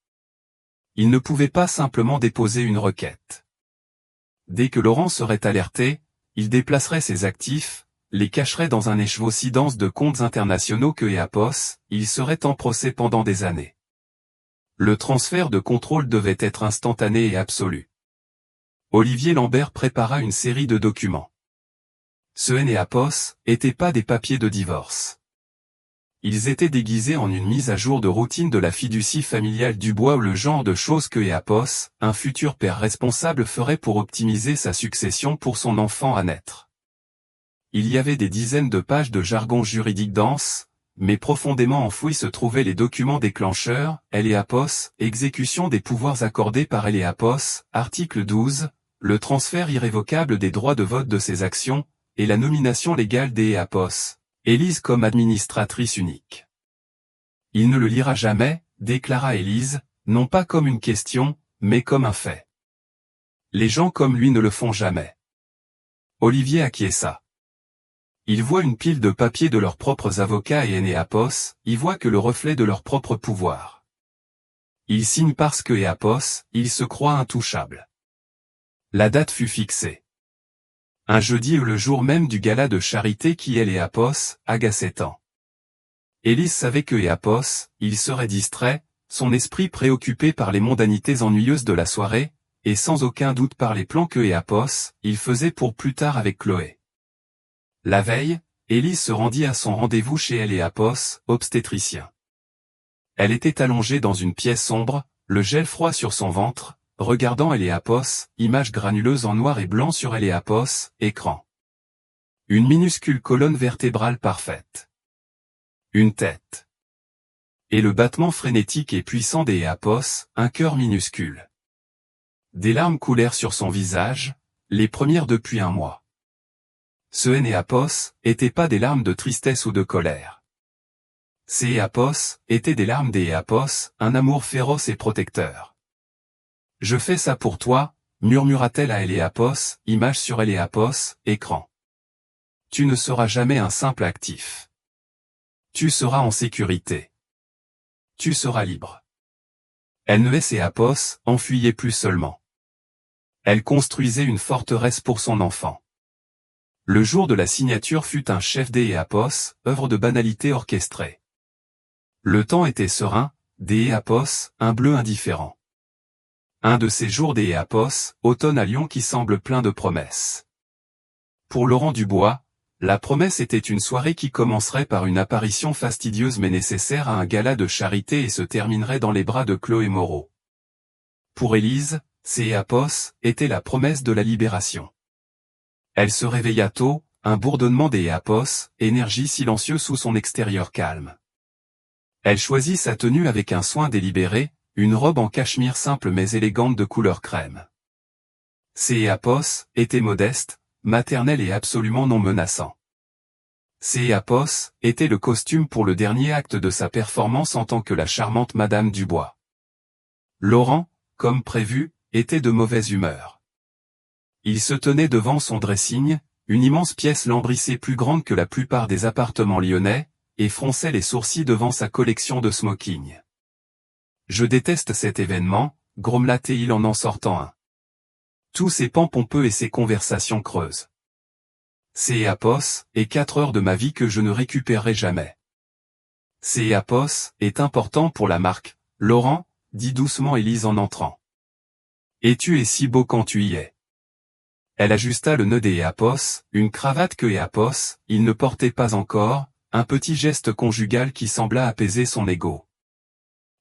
Il ne pouvait pas simplement déposer une requête. Dès que Laurent serait alerté, il déplacerait ses actifs, les cacherait dans un écheveau si dense de comptes internationaux que il serait en procès pendant des années. Le transfert de contrôle devait être instantané et absolu. Olivier Lambert prépara une série de documents. Ce Énéapos n'étaient pas des papiers de divorce. Ils étaient déguisés en une mise à jour de routine de la fiducie familiale Dubois ou le genre de choses que Énéapos, un futur père responsable, ferait pour optimiser sa succession pour son enfant à naître. Il y avait des dizaines de pages de jargon juridique dense, mais profondément enfouis se trouvaient les documents déclencheurs, Énéapos, exécution des pouvoirs accordés par Énéapos, article 12, le transfert irrévocable des droits de vote de ses actions, et la nomination légale d'Énéapos, Élise comme administratrice unique. Il ne le lira jamais, déclara Élise, non pas comme une question, mais comme un fait. Les gens comme lui ne le font jamais. Olivier acquiesça. Ils voient une pile de papiers de leurs propres avocats et Énéapos, y voient que le reflet de leur propre pouvoir. Ils signent parce que Énéapos, il se croit intouchable. La date fut fixée. Un jeudi ou le jour même du gala de charité qui Énéapos, agaçait tant. Élise savait que Énéapos, il serait distrait, son esprit préoccupé par les mondanités ennuyeuses de la soirée, et sans aucun doute par les plans que Énéapos, il faisait pour plus tard avec Chloé. La veille, Élise se rendit à son rendez-vous chez Énéapos, obstétricien. Elle était allongée dans une pièce sombre, le gel froid sur son ventre, regardant Énéapos, image granuleuse en noir et blanc sur Énéapos, écran. Une minuscule colonne vertébrale parfaite. Une tête. Et le battement frénétique et puissant d'Énéapos, un cœur minuscule. Des larmes coulèrent sur son visage, les premières depuis un mois. Ce Énéapos n'étaient pas des larmes de tristesse ou de colère. Ces Énéapos étaient des larmes d'Énéapos, un amour féroce et protecteur. « Je fais ça pour toi », murmura-t-elle à Énéapos, image sur Énéapos, écran. « Tu ne seras jamais un simple actif. Tu seras en sécurité. Tu seras libre. » Elle ne laissait Énéapos, enfuyait plus seulement. Elle construisait une forteresse pour son enfant. Le jour de la signature fut un chef d'Énéapos, œuvre de banalité orchestrée. Le temps était serein, des Apos, un bleu indifférent. Un de ces jours des Apos, automne à Lyon qui semble plein de promesses. Pour Laurent Dubois, la promesse était une soirée qui commencerait par une apparition fastidieuse mais nécessaire à un gala de charité et se terminerait dans les bras de Chloé Moreau. Pour Élise, ces Apos était la promesse de la libération. Elle se réveilla tôt, un bourdonnement des Apos, énergie silencieuse sous son extérieur calme. Elle choisit sa tenue avec un soin délibéré, une robe en cachemire simple mais élégante de couleur crème. Ces Apos était modeste, maternel et absolument non menaçant. Ces Apos était le costume pour le dernier acte de sa performance en tant que la charmante Madame Dubois. Laurent, comme prévu, était de mauvaise humeur. Il se tenait devant son dressing, une immense pièce lambrissée plus grande que la plupart des appartements lyonnais, et fronçait les sourcils devant sa collection de smokings. « Je déteste cet événement », grommela-t-il en sortant un. Tous ces pans pompeux et ces conversations creuses. C'est Apos, et 4 heures de ma vie que je ne récupérerai jamais. C'est Apos, est important pour la marque, Laurent, dit doucement Élise en entrant. Et tu es si beau quand tu y es. Elle ajusta le nœud des Apos, une cravate que Apos, il ne portait pas encore, un petit geste conjugal qui sembla apaiser son ego.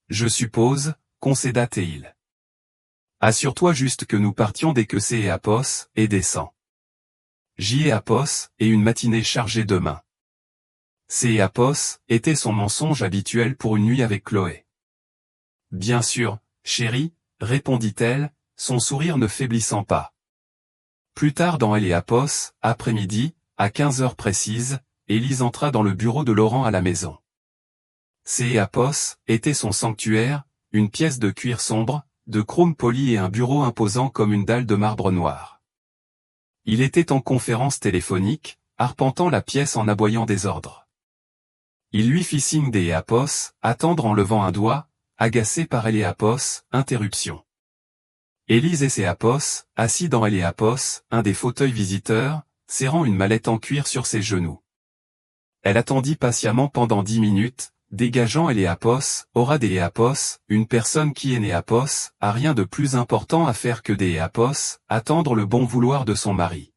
Je suppose, concéda-t-il. Assure-toi juste que nous partions dès que c'est Apos, et descend. J'y ai Apos, et une matinée chargée demain. C'est Apos, était son mensonge habituel pour une nuit avec Chloé. Bien sûr, chérie, répondit-elle, son sourire ne faiblissant pas. Plus tard dans Elle et Apos, après-midi, à 15 heures précises, Élise entra dans le bureau de Laurent à la maison. C'est Apos, était son sanctuaire, une pièce de cuir sombre, de chrome poli et un bureau imposant comme une dalle de marbre noir. Il était en conférence téléphonique, arpentant la pièce en aboyant des ordres. Il lui fit signe des Apos, attendre en levant un doigt, agacé par Elle et Apos, interruption. Élise et ses Apos, assis dans Elle et Apos, un des fauteuils visiteurs, serrant une mallette en cuir sur ses genoux. Elle attendit patiemment pendant 10 minutes, dégageant Elle et Apos, aura des Apos, une personne qui est née Apos, a rien de plus important à faire que des Apos, attendre le bon vouloir de son mari.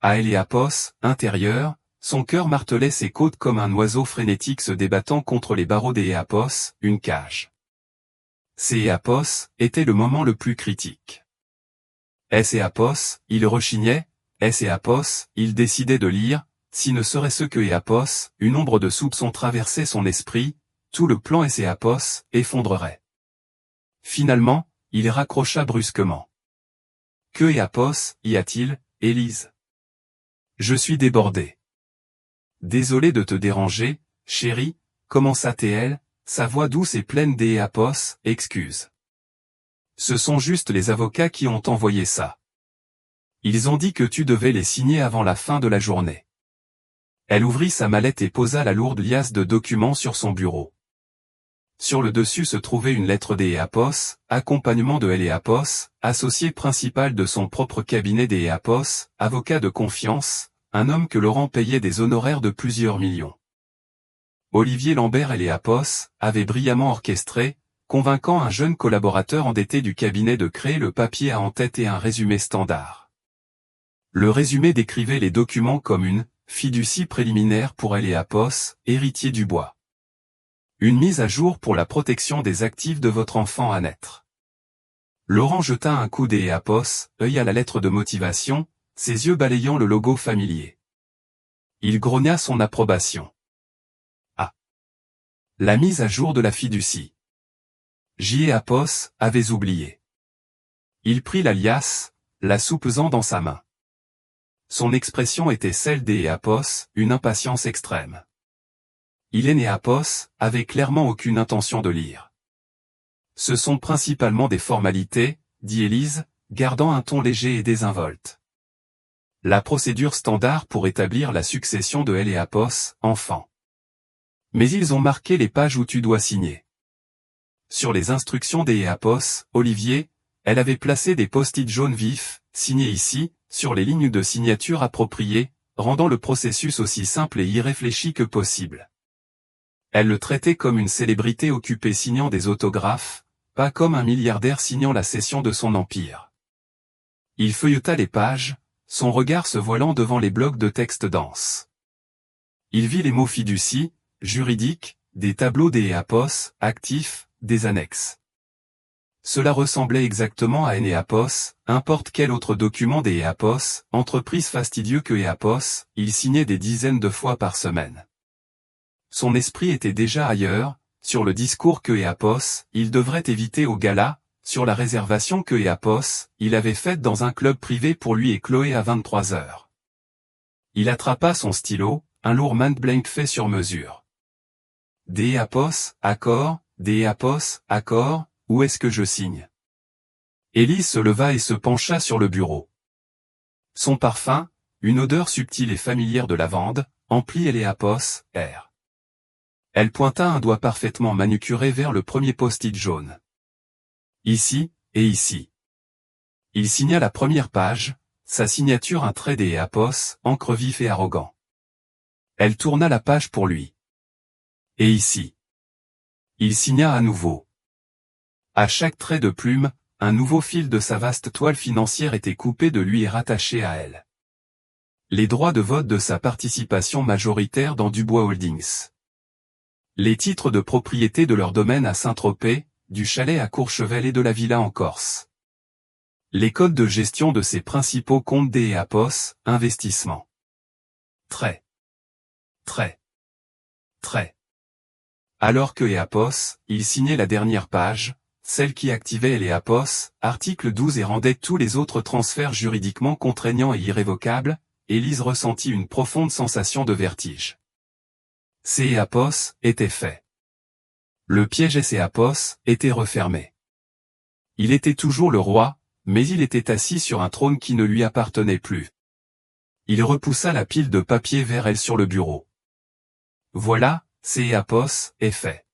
À Elle et Apos, intérieur, son cœur martelait ses côtes comme un oiseau frénétique se débattant contre les barreaux des Apos, une cage. Ces Apos, était le moment le plus critique. Et Apos, il rechignait, et Apos, il décidait de lire, si ne serait-ce que Apos, une ombre de soupçon traversait son esprit, tout le plan et Apos, effondrerait. Finalement, il raccrocha brusquement. Que Apos, y a-t-il, Élise? Je suis débordé. Désolé de te déranger, chérie, commença-t-elle, sa voix douce et pleine des Apos, excuse. Ce sont juste les avocats qui ont envoyé ça. Ils ont dit que tu devais les signer avant la fin de la journée. Elle ouvrit sa mallette et posa la lourde liasse de documents sur son bureau. Sur le dessus se trouvait une lettre des Apos, accompagnement de Elle et Apos, associé principal de son propre cabinet des Apos, avocat de confiance, un homme que Laurent payait des honoraires de plusieurs millions. Olivier Lambert Elle et Apos, avait brillamment orchestré, convainquant un jeune collaborateur endetté du cabinet de créer le papier à en-tête et un résumé standard. Le résumé décrivait les documents comme une fiducie préliminaire pour Elle et Apos, héritier du bois. Une mise à jour pour la protection des actifs de votre enfant à naître. Laurent jeta un coup des Apos, œil à la lettre de motivation, ses yeux balayant le logo familier. Il grogna son approbation. Ah. La mise à jour de la fiducie. J. Apos, avait oublié. Il prit la liasse, la soupesant dans sa main. Son expression était celle des Apos, une impatience extrême. Il est né Apos, avait clairement aucune intention de lire. Ce sont principalement des formalités, dit Élise, gardant un ton léger et désinvolte. La procédure standard pour établir la succession de Elle et Apos, enfant. Mais ils ont marqué les pages où tu dois signer. Sur les instructions des Apos, Olivier, elle avait placé des post-it jaunes vifs, signés ici, sur les lignes de signature appropriées, rendant le processus aussi simple et irréfléchi que possible. Elle le traitait comme une célébrité occupée signant des autographes, pas comme un milliardaire signant la cession de son empire. Il feuilleta les pages, son regard se voilant devant les blocs de texte denses. Il vit les mots fiducie, juridique, des tableaux des EAPOS, actifs, des annexes. Cela ressemblait exactement à un EAPOS, importe quel autre document des EAPOS, entreprise fastidieux que EAPOS, il signait des dizaines de fois par semaine. Son esprit était déjà ailleurs, sur le discours que EAPOS, il devrait éviter au gala, sur la réservation que EAPOS, il avait faite dans un club privé pour lui et Chloé à 23 heures. Il attrapa son stylo, un lourd Mont-Blanc fait sur mesure. Des EAPOS, accord, des EAPOS, accord, où est-ce que je signe? Élise se leva et se pencha sur le bureau. Son parfum, une odeur subtile et familière de lavande, emplit les EAPOS, R. Elle pointa un doigt parfaitement manucuré vers le premier post-it jaune. Ici, et ici. Il signa la première page, sa signature un trait des EAPOS, encre vif et arrogant. Elle tourna la page pour lui. Et ici. Il signa à nouveau. À chaque trait de plume, un nouveau fil de sa vaste toile financière était coupé de lui et rattaché à elle. Les droits de vote de sa participation majoritaire dans Dubois Holdings. Les titres de propriété de leur domaine à Saint-Tropez, du chalet à Courchevel et de la villa en Corse. Les codes de gestion de ses principaux comptes des EAPOS, investissement. Trait. Alors que EAPOS, il signait la dernière page, celle qui activait les EAPOS, article 12 et rendait tous les autres transferts juridiquement contraignants et irrévocables, Élise ressentit une profonde sensation de vertige. Ces EAPOS étaient faits. Le piège et EAPOS était refermé. Il était toujours le roi, mais il était assis sur un trône qui ne lui appartenait plus. Il repoussa la pile de papier vers elle sur le bureau. Voilà, ces EAPOS est fait.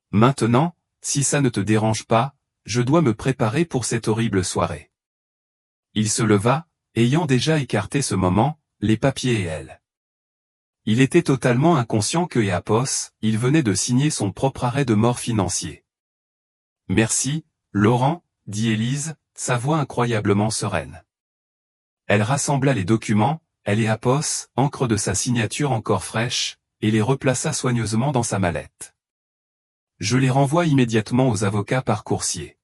Maintenant, si ça ne te dérange pas, je dois me préparer pour cette horrible soirée. Il se leva, ayant déjà écarté ce moment, les papiers et elle. Il était totalement inconscient que EAPOS, il venait de signer son propre arrêt de mort financier. Merci, Laurent, dit Élise, sa voix incroyablement sereine. Elle rassembla les documents, elle et EAPOS, encre de sa signature encore fraîche, et les replaça soigneusement dans sa mallette. Je les renvoie immédiatement aux avocats par coursier.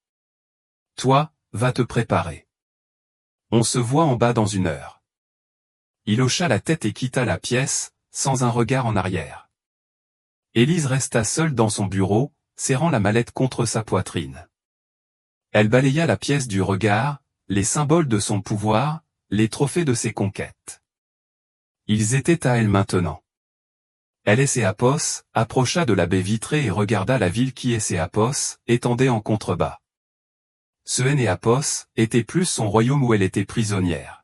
Toi, va te préparer. On se voit en bas dans 1 heure. Il hocha la tête et quitta la pièce, sans un regard en arrière. Élise resta seule dans son bureau, serrant la mallette contre sa poitrine. Elle balaya la pièce du regard, les symboles de son pouvoir, les trophées de ses conquêtes. Ils étaient à elle maintenant. Elle et EAPOS, approcha de la baie vitrée et regarda la ville qui et EAPOS, étendait en contrebas. Ce EAPOS était plus son royaume où elle était prisonnière.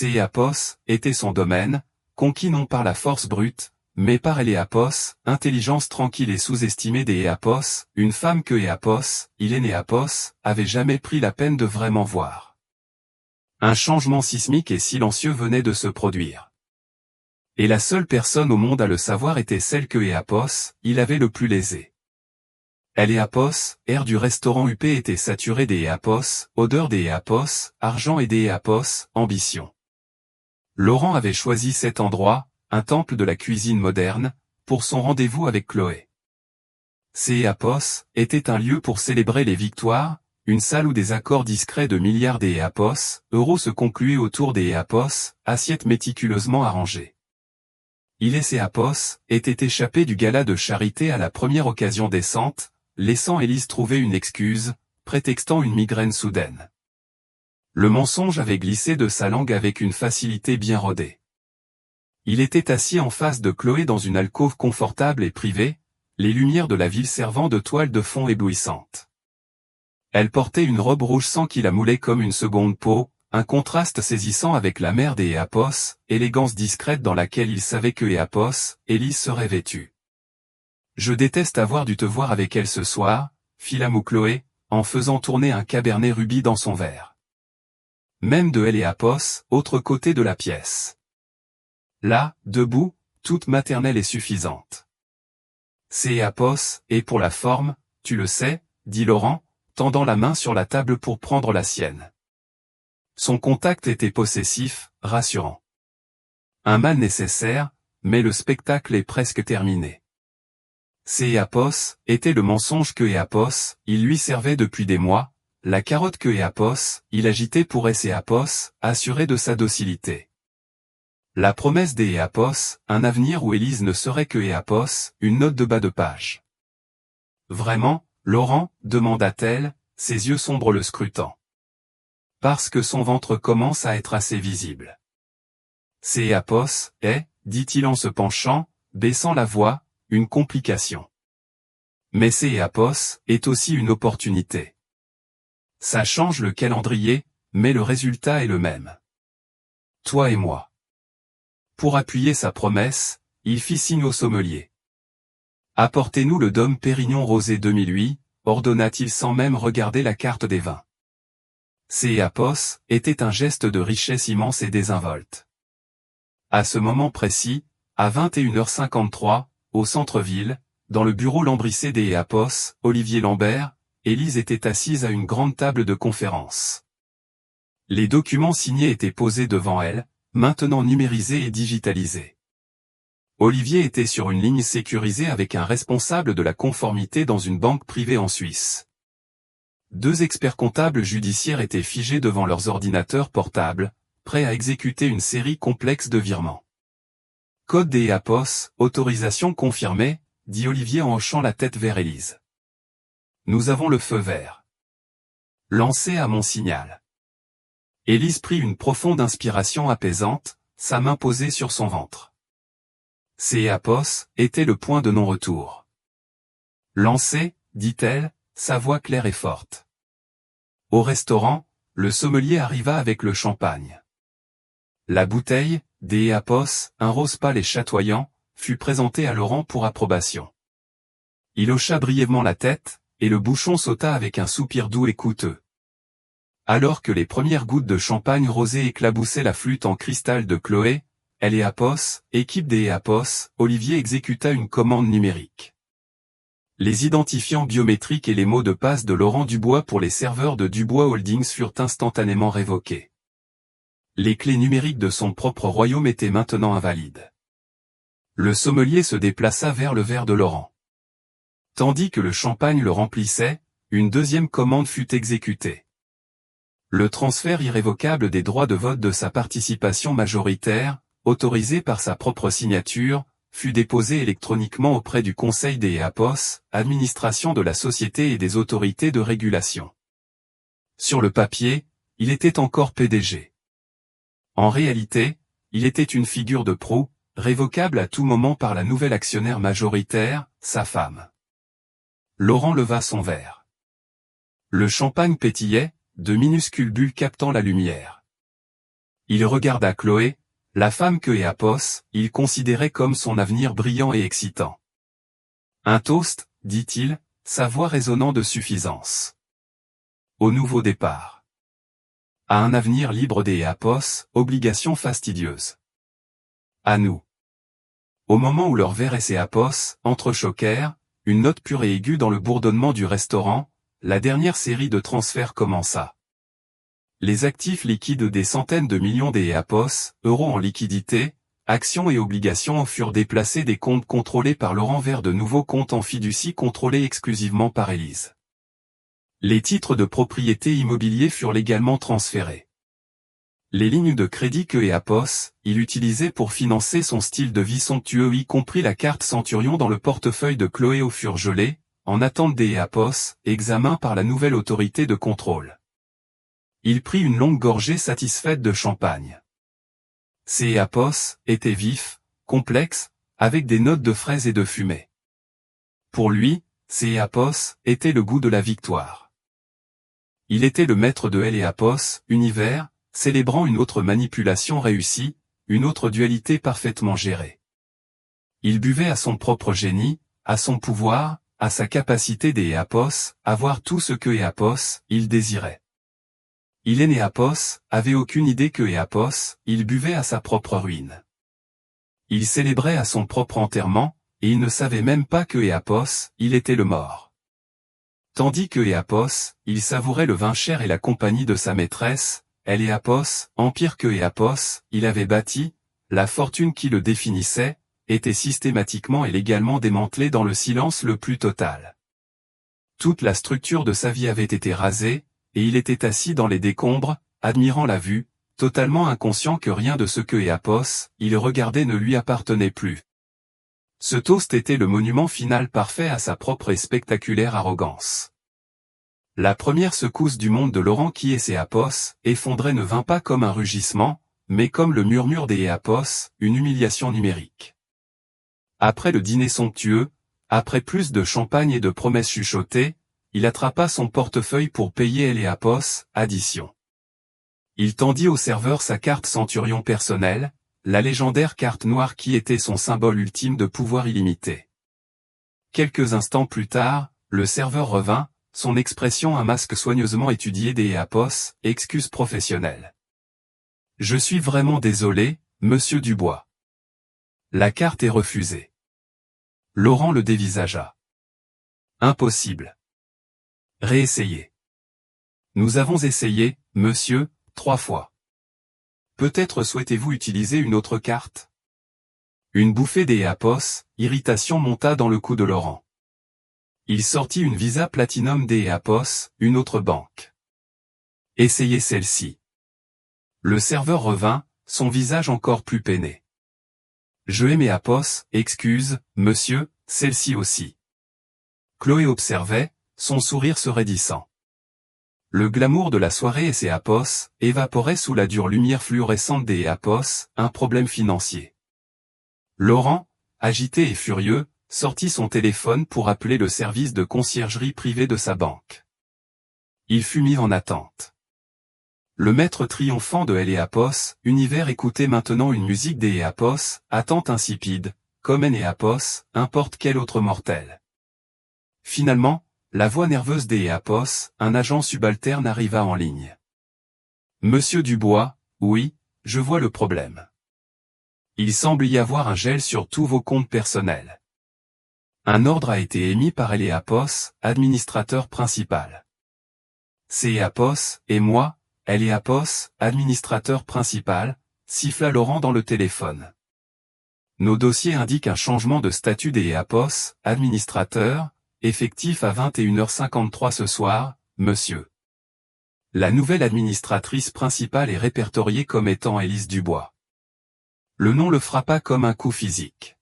EAPOS était son domaine, conquis non par la force brute, mais par EAPOS, intelligence tranquille et sous-estimée des EAPOS, une femme que EAPOS, EAPOS, avait jamais pris la peine de vraiment voir. Un changement sismique et silencieux venait de se produire. Et la seule personne au monde à le savoir était celle que EAPOS, il avait le plus lésée. EAPOS, air du restaurant UP était saturé des EAPOS, odeur des EAPOS, argent et des EAPOS, ambition. Laurent avait choisi cet endroit, un temple de la cuisine moderne, pour son rendez-vous avec Chloé. EAPOS était un lieu pour célébrer les victoires, une salle où des accords discrets de milliards des EAPOS, euros se concluaient autour des EAPOS, assiettes méticuleusement arrangées. Il et EAPOS étaient échappés du gala de charité à la première occasion décente, laissant Élise trouver une excuse, prétextant une migraine soudaine. Le mensonge avait glissé de sa langue avec une facilité bien rodée. Il était assis en face de Chloé dans une alcôve confortable et privée, les lumières de la ville servant de toile de fond éblouissante. Elle portait une robe rouge sang qui la moulait comme une seconde peau, un contraste saisissant avec la mère des EAPOS, élégance discrète dans laquelle il savait que EAPOS, Élise serait vêtue. Je déteste avoir dû te voir avec elle ce soir, fit la moue Chloé, en faisant tourner un cabernet rubis dans son verre. Même de elle EAPOS, autre côté de la pièce. Là, debout, toute maternelle et suffisante. C'est Éapos, et pour la forme, tu le sais, dit Laurent, tendant la main sur la table pour prendre la sienne. Son contact était possessif, rassurant. Un mal nécessaire, mais le spectacle est presque terminé. C'est Éapos, était le mensonge que Éapos, il lui servait depuis des mois, la carotte que Éapos, il agitait pour Éapos, assuré de sa docilité. La promesse d'Éapos, un avenir où Élise ne serait que Éapos, une note de bas de page. Vraiment, Laurent, demanda-t-elle, ses yeux sombres le scrutant. Parce que son ventre commence à être assez visible. C'est Éapos, dit-il en se penchant, baissant la voix, une complication. Mais c'est Éapos, est aussi une opportunité. Ça change le calendrier, mais le résultat est le même. Toi et moi. Pour appuyer sa promesse, il fit signe au sommelier. Apportez-nous le Dom Pérignon rosé 2008, ordonna-t-il sans même regarder la carte des vins. C'est Éapos, était un geste de richesse immense et désinvolte. À ce moment précis, à 21h53, au centre-ville, dans le bureau lambrissé des Éapos, Olivier Lambert, Élise était assise à une grande table de conférence. Les documents signés étaient posés devant elle, maintenant numérisés et digitalisés. Olivier était sur une ligne sécurisée avec un responsable de la conformité dans une banque privée en Suisse. 2 experts comptables judiciaires étaient figés devant leurs ordinateurs portables, prêts à exécuter une série complexe de virements. Code des Éapos, autorisation confirmée, dit Olivier en hochant la tête vers Élise. Nous avons le feu vert. Lancez à mon signal. Élise prit une profonde inspiration apaisante, sa main posée sur son ventre. C'est Éapos, était le point de non-retour. Lancez, dit-elle, sa voix claire et forte. Au restaurant, le sommelier arriva avec le champagne. La bouteille, des Éapos, un rose pâle et chatoyant, fut présentée à Laurent pour approbation. Il hocha brièvement la tête, et le bouchon sauta avec un soupir doux et coûteux. Alors que les premières gouttes de champagne rosé éclaboussaient la flûte en cristal de Chloé, Éapos, équipe des Éapos, Olivier exécuta une commande numérique. Les identifiants biométriques et les mots de passe de Laurent Dubois pour les serveurs de Dubois Holdings furent instantanément révoqués. Les clés numériques de son propre royaume étaient maintenant invalides. Le sommelier se déplaça vers le verre de Laurent. Tandis que le champagne le remplissait, une deuxième commande fut exécutée. Le transfert irrévocable des droits de vote de sa participation majoritaire, autorisé par sa propre signature, fut déposé électroniquement auprès du Conseil des Éapos, administration de la société et des autorités de régulation. Sur le papier, il était encore PDG. En réalité, il était une figure de proue, révocable à tout moment par la nouvelle actionnaire majoritaire, sa femme. Laurent leva son verre. Le champagne pétillait, de minuscules bulles captant la lumière. Il regarda Chloé, la femme que Éapos, il considérait comme son avenir brillant et excitant. Un toast, dit-il, sa voix résonnant de suffisance. Au nouveau départ. À un avenir libre des Éapos, obligation fastidieuse. À nous. Au moment où leur verre et Éapos entrechoquèrent, une note pure et aiguë dans le bourdonnement du restaurant, la dernière série de transferts commença. Les actifs liquides des centaines de millions des Éapos, euros en liquidité, actions et obligations furent déplacés des comptes contrôlés par Laurent vers de nouveaux comptes en fiducie contrôlés exclusivement par Élise. Les titres de propriété immobilier furent légalement transférés. Les lignes de crédit que Éapos, il utilisait pour financer son style de vie somptueux y compris la carte Centurion dans le portefeuille de Chloé furent gelées, en attente des Éapos, examen par la nouvelle autorité de contrôle. Il prit une longue gorgée satisfaite de champagne. Ces Éapos étaient vifs, complexes, avec des notes de fraises et de fumée. Pour lui, ces Éapos étaient le goût de la victoire. Il était le maître de Éapos, univers, célébrant une autre manipulation réussie, une autre dualité parfaitement gérée. Il buvait à son propre génie, à son pouvoir, à sa capacité des Éapos, à voir tout ce que Éapos, il désirait. Il et Éapos, avait aucune idée que Éapos, il buvait à sa propre ruine. Il célébrait à son propre enterrement, et il ne savait même pas que Éapos, il était le mort. Tandis que Éapos, il savourait le vin cher et la compagnie de sa maîtresse, elle Éapos, empire que Éapos, il avait bâti, la fortune qui le définissait, était systématiquement et légalement démantelée dans le silence le plus total. Toute la structure de sa vie avait été rasée, et il était assis dans les décombres, admirant la vue, totalement inconscient que rien de ce que Éapos, il regardait ne lui appartenait plus. Ce toast était le monument final parfait à sa propre et spectaculaire arrogance. La première secousse du monde de Laurent qui est Éapos, effondré ne vint pas comme un rugissement, mais comme le murmure des Éapos, une humiliation numérique. Après le dîner somptueux, après plus de champagne et de promesses chuchotées, il attrapa son portefeuille pour payer Éapos, addition. Il tendit au serveur sa carte centurion personnelle, la légendaire carte noire qui était son symbole ultime de pouvoir illimité. Quelques instants plus tard, le serveur revint, son expression un masque soigneusement étudié des Éapos, excuse professionnelle. Je suis vraiment désolé, monsieur Dubois. La carte est refusée. Laurent le dévisagea. Impossible. Réessayez. Nous avons essayé, monsieur, 3 fois. Peut-être souhaitez-vous utiliser une autre carte? Une bouffée des Éapos, irritation monta dans le cou de Laurent. Il sortit une Visa Platinum des Éapos, une autre banque. Essayez celle-ci. Le serveur revint, son visage encore plus peiné. Je aime Éapos, excuse, monsieur, celle-ci aussi. Chloé observait, son sourire se raidissant. Le glamour de la soirée et Éapos évaporait sous la dure lumière fluorescente des Éapos, un problème financier. Laurent, agité et furieux, sortit son téléphone pour appeler le service de conciergerie privée de sa banque. Il fut mis en attente. Le maître triomphant de Éapos, Univers écoutait maintenant une musique des Éapos, attente insipide, comme Éapos, n'importe quel autre mortel. Finalement, la voix nerveuse des Éapos, un agent subalterne arriva en ligne. Monsieur Dubois, oui, je vois le problème. Il semble y avoir un gel sur tous vos comptes personnels. Un ordre a été émis par Éapos, administrateur principal. C'est Éapos, et moi, Éapos, administrateur principal, siffla Laurent dans le téléphone. Nos dossiers indiquent un changement de statut des Éapos, administrateur, effectif à 21h53 ce soir, monsieur. La nouvelle administratrice principale est répertoriée comme étant Élise Dubois. Le nom le frappa comme un coup physique.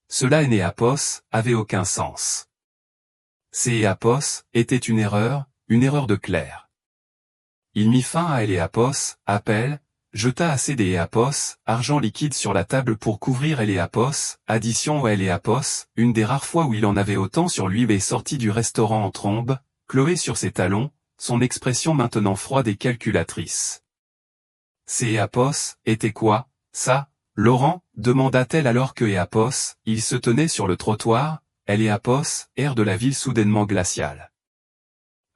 Cela Éapos, avait aucun sens. C'est Éapos, était une erreur de Claire. Il mit fin à Éapos, appel, jeta assez des Éapos, argent liquide sur la table pour couvrir Éapos, addition au Éapos, une des rares fois où il en avait autant sur lui et sortit du restaurant en trombe, Chloé sur ses talons, son expression maintenant froide et calculatrice. C'est Éapos, était quoi, ça, Laurent, demanda-t-elle alors que Éapos, il se tenait sur le trottoir, Éapos, air de la ville soudainement glaciale.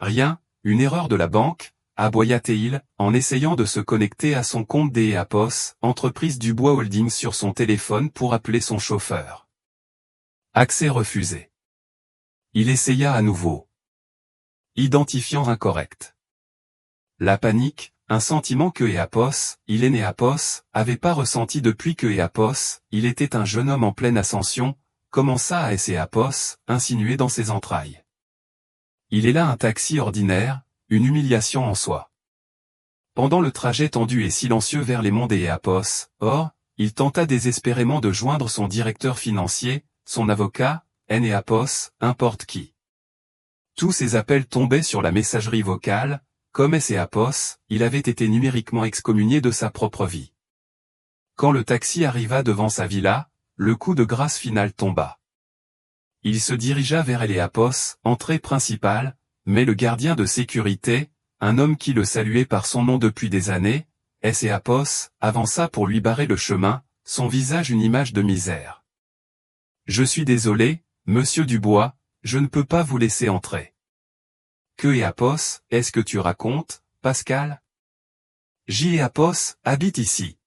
Rien, une erreur de la banque, aboya-t-il, en essayant de se connecter à son compte des Éapos, entreprise Dubois Holdings sur son téléphone pour appeler son chauffeur. Accès refusé. Il essaya à nouveau. Identifiant incorrect. La panique, un sentiment que Éapos, il est Éapos, avait pas ressenti depuis que Éapos, il était un jeune homme en pleine ascension, commença à Éapos, insinuer dans ses entrailles. Il est là un taxi ordinaire, une humiliation en soi. Pendant le trajet tendu et silencieux vers les monts des Éapos, or, il tenta désespérément de joindre son directeur financier, son avocat, Éapos, importe qui. Tous ses appels tombaient sur la messagerie vocale, comme Éapos, il avait été numériquement excommunié de sa propre vie. Quand le taxi arriva devant sa villa, le coup de grâce final tomba. Il se dirigea vers Éapos, entrée principale, mais le gardien de sécurité, un homme qui le saluait par son nom depuis des années, Éapos, avança pour lui barrer le chemin, son visage une image de misère. Je suis désolé, monsieur Dubois, je ne peux pas vous laisser entrer. Que Éapos, est-ce que tu racontes, Pascal? Éapos, habite ici.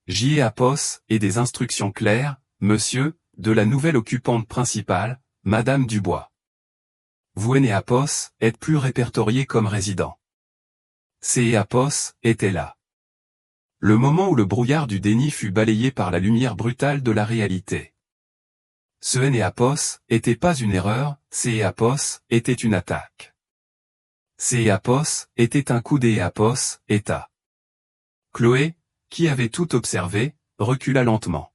Éapos, et des instructions claires, monsieur, de la nouvelle occupante principale, Madame Dubois. Vous Énéapos êtes plus répertorié comme résident. Céapos était là. Le moment où le brouillard du déni fut balayé par la lumière brutale de la réalité. Ce Énéapos était pas une erreur, Céapos était une attaque. Céapos était un coup d'Éapos, état. Chloé, qui avait tout observé, recula lentement.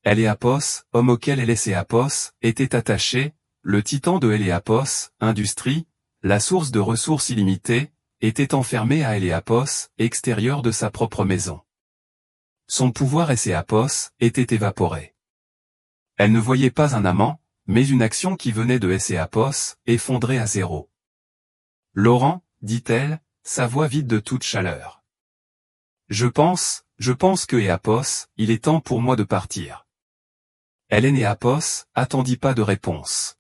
Éléapos, homme auquel Céapos était attaché, le titan de Éléapos, industrie, la source de ressources illimitées, était enfermé à Éléapos, extérieur de sa propre maison. Son pouvoir Céapos était évaporé. Elle ne voyait pas un amant, mais une action qui venait de Céapos, effondrée à zéro. Laurent, dit-elle, sa voix vide de toute chaleur. Je pense que Éapos, il est temps pour moi de partir. Énéapos attendit pas de réponse.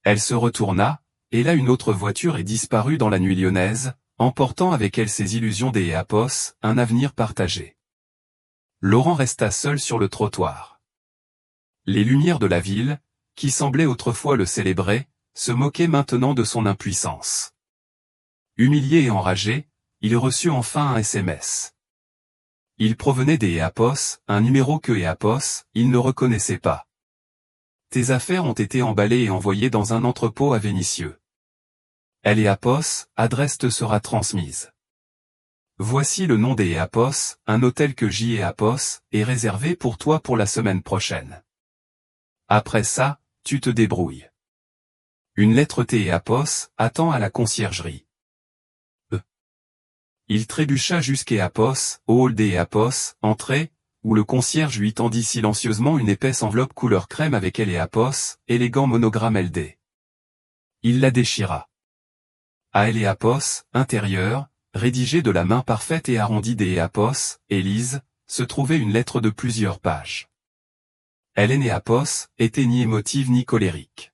Elle se retourna, et là une autre voiture est disparue dans la nuit lyonnaise, emportant avec elle ses illusions d'Éapos, un avenir partagé. Laurent resta seul sur le trottoir. Les lumières de la ville, qui semblaient autrefois le célébrer, se moquaient maintenant de son impuissance. Humilié et enragé, il reçut enfin un SMS. Il provenait d'Éapos, un numéro que Éapos, il ne reconnaissait pas. Tes affaires ont été emballées et envoyées dans un entrepôt à Vénissieux. Éapos, adresse te sera transmise. Voici le nom d'Éapos, un hôtel que Éapos est réservé pour toi pour la semaine prochaine. Après ça, tu te débrouilles. Une lettre Éapos attend à la conciergerie. Il trébucha jusqu'Éapos, au hall d'Éapos, entrée, où le concierge lui tendit silencieusement une épaisse enveloppe couleur crème avec Éapos, élégant monogramme LD. Il la déchira. À Éapos, intérieur, rédigée de la main parfaite et arrondie d'Éapos, Élise, se trouvait une lettre de plusieurs pages. Éapos était ni émotive ni colérique.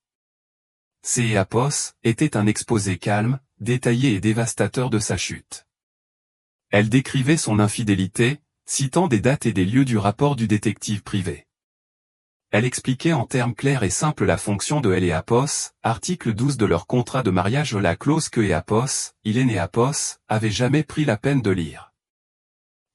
Éapos était un exposé calme, détaillé et dévastateur de sa chute. Elle décrivait son infidélité, citant des dates et des lieux du rapport du détective privé. Elle expliquait en termes clairs et simples la fonction de Éapos, article 12 de leur contrat de mariage, la clause que Éapos, Éapos, avait jamais pris la peine de lire.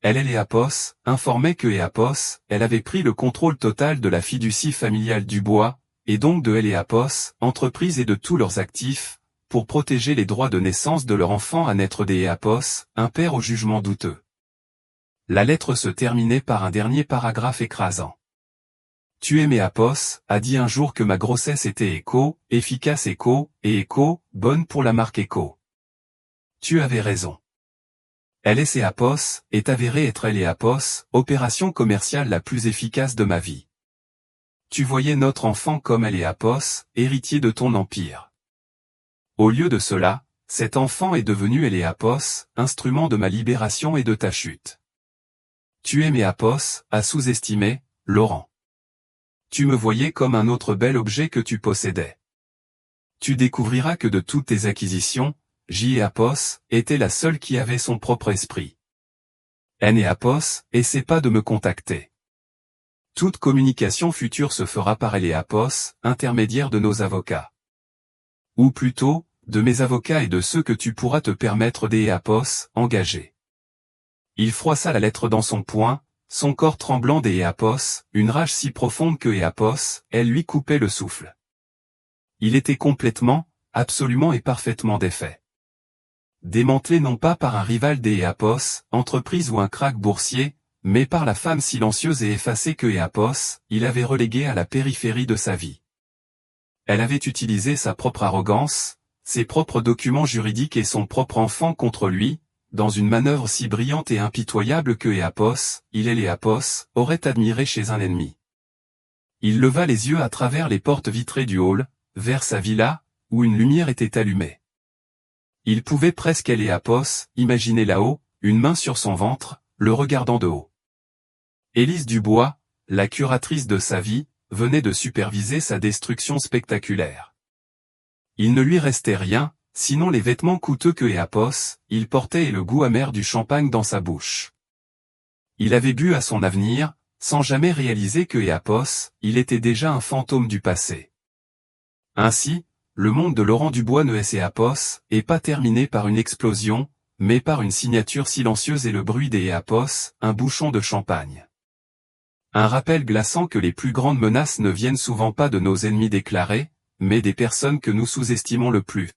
Éapos informait que Éapos, elle avait pris le contrôle total de la fiducie familiale Dubois, et donc de Éapos, entreprise et de tous leurs actifs, pour protéger les droits de naissance de leur enfant à naître d'Éapos, un père au jugement douteux. La lettre se terminait par un dernier paragraphe écrasant. Tu aimes Éapos, a dit un jour que ma grossesse était efficace et bonne pour la marque Echo. Tu avais raison. Éapos est avéré être Éapos, opération commerciale la plus efficace de ma vie. Tu voyais notre enfant comme Éapos, héritier de ton empire. Au lieu de cela, cet enfant est devenu Éapos, instrument de ma libération et de ta chute. Tu aimes Éapos, à sous-estimer, Laurent. Tu me voyais comme un autre bel objet que tu possédais. Tu découvriras que de toutes tes acquisitions, Éapos était la seule qui avait son propre esprit. Éapos essaie pas de me contacter. Toute communication future se fera par Éapos, intermédiaire de nos avocats. Ou plutôt, de mes avocats et de ceux que tu pourras te permettre d'Éapos, engagés. Il froissa la lettre dans son poing, son corps tremblant d'Éapos, une rage si profonde que Éapos, elle lui coupait le souffle. Il était complètement, absolument et parfaitement défait. Démantelé non pas par un rival d'Éapos, entreprise ou un krach boursier, mais par la femme silencieuse et effacée que Éapos, il avait reléguée à la périphérie de sa vie. Elle avait utilisé sa propre arrogance, ses propres documents juridiques et son propre enfant contre lui, dans une manœuvre si brillante et impitoyable que Éapos, Éapos, aurait admiré chez un ennemi. Il leva les yeux à travers les portes vitrées du hall, vers sa villa, où une lumière était allumée. Il pouvait presque Éapos, imaginer là-haut, une main sur son ventre, le regardant de haut. Élise Dubois, la curatrice de sa vie, venait de superviser sa destruction spectaculaire. Il ne lui restait rien, sinon les vêtements coûteux que Éapos, il portait et le goût amer du champagne dans sa bouche. Il avait bu à son avenir, sans jamais réaliser que Eapos, il était déjà un fantôme du passé. Ainsi, le monde de Laurent Dubois Noès Eapos est pas terminé par une explosion, mais par une signature silencieuse et le bruit des Eapos, un bouchon de champagne. Un rappel glaçant que les plus grandes menaces ne viennent souvent pas de nos ennemis déclarés, mais des personnes que nous sous-estimons le plus.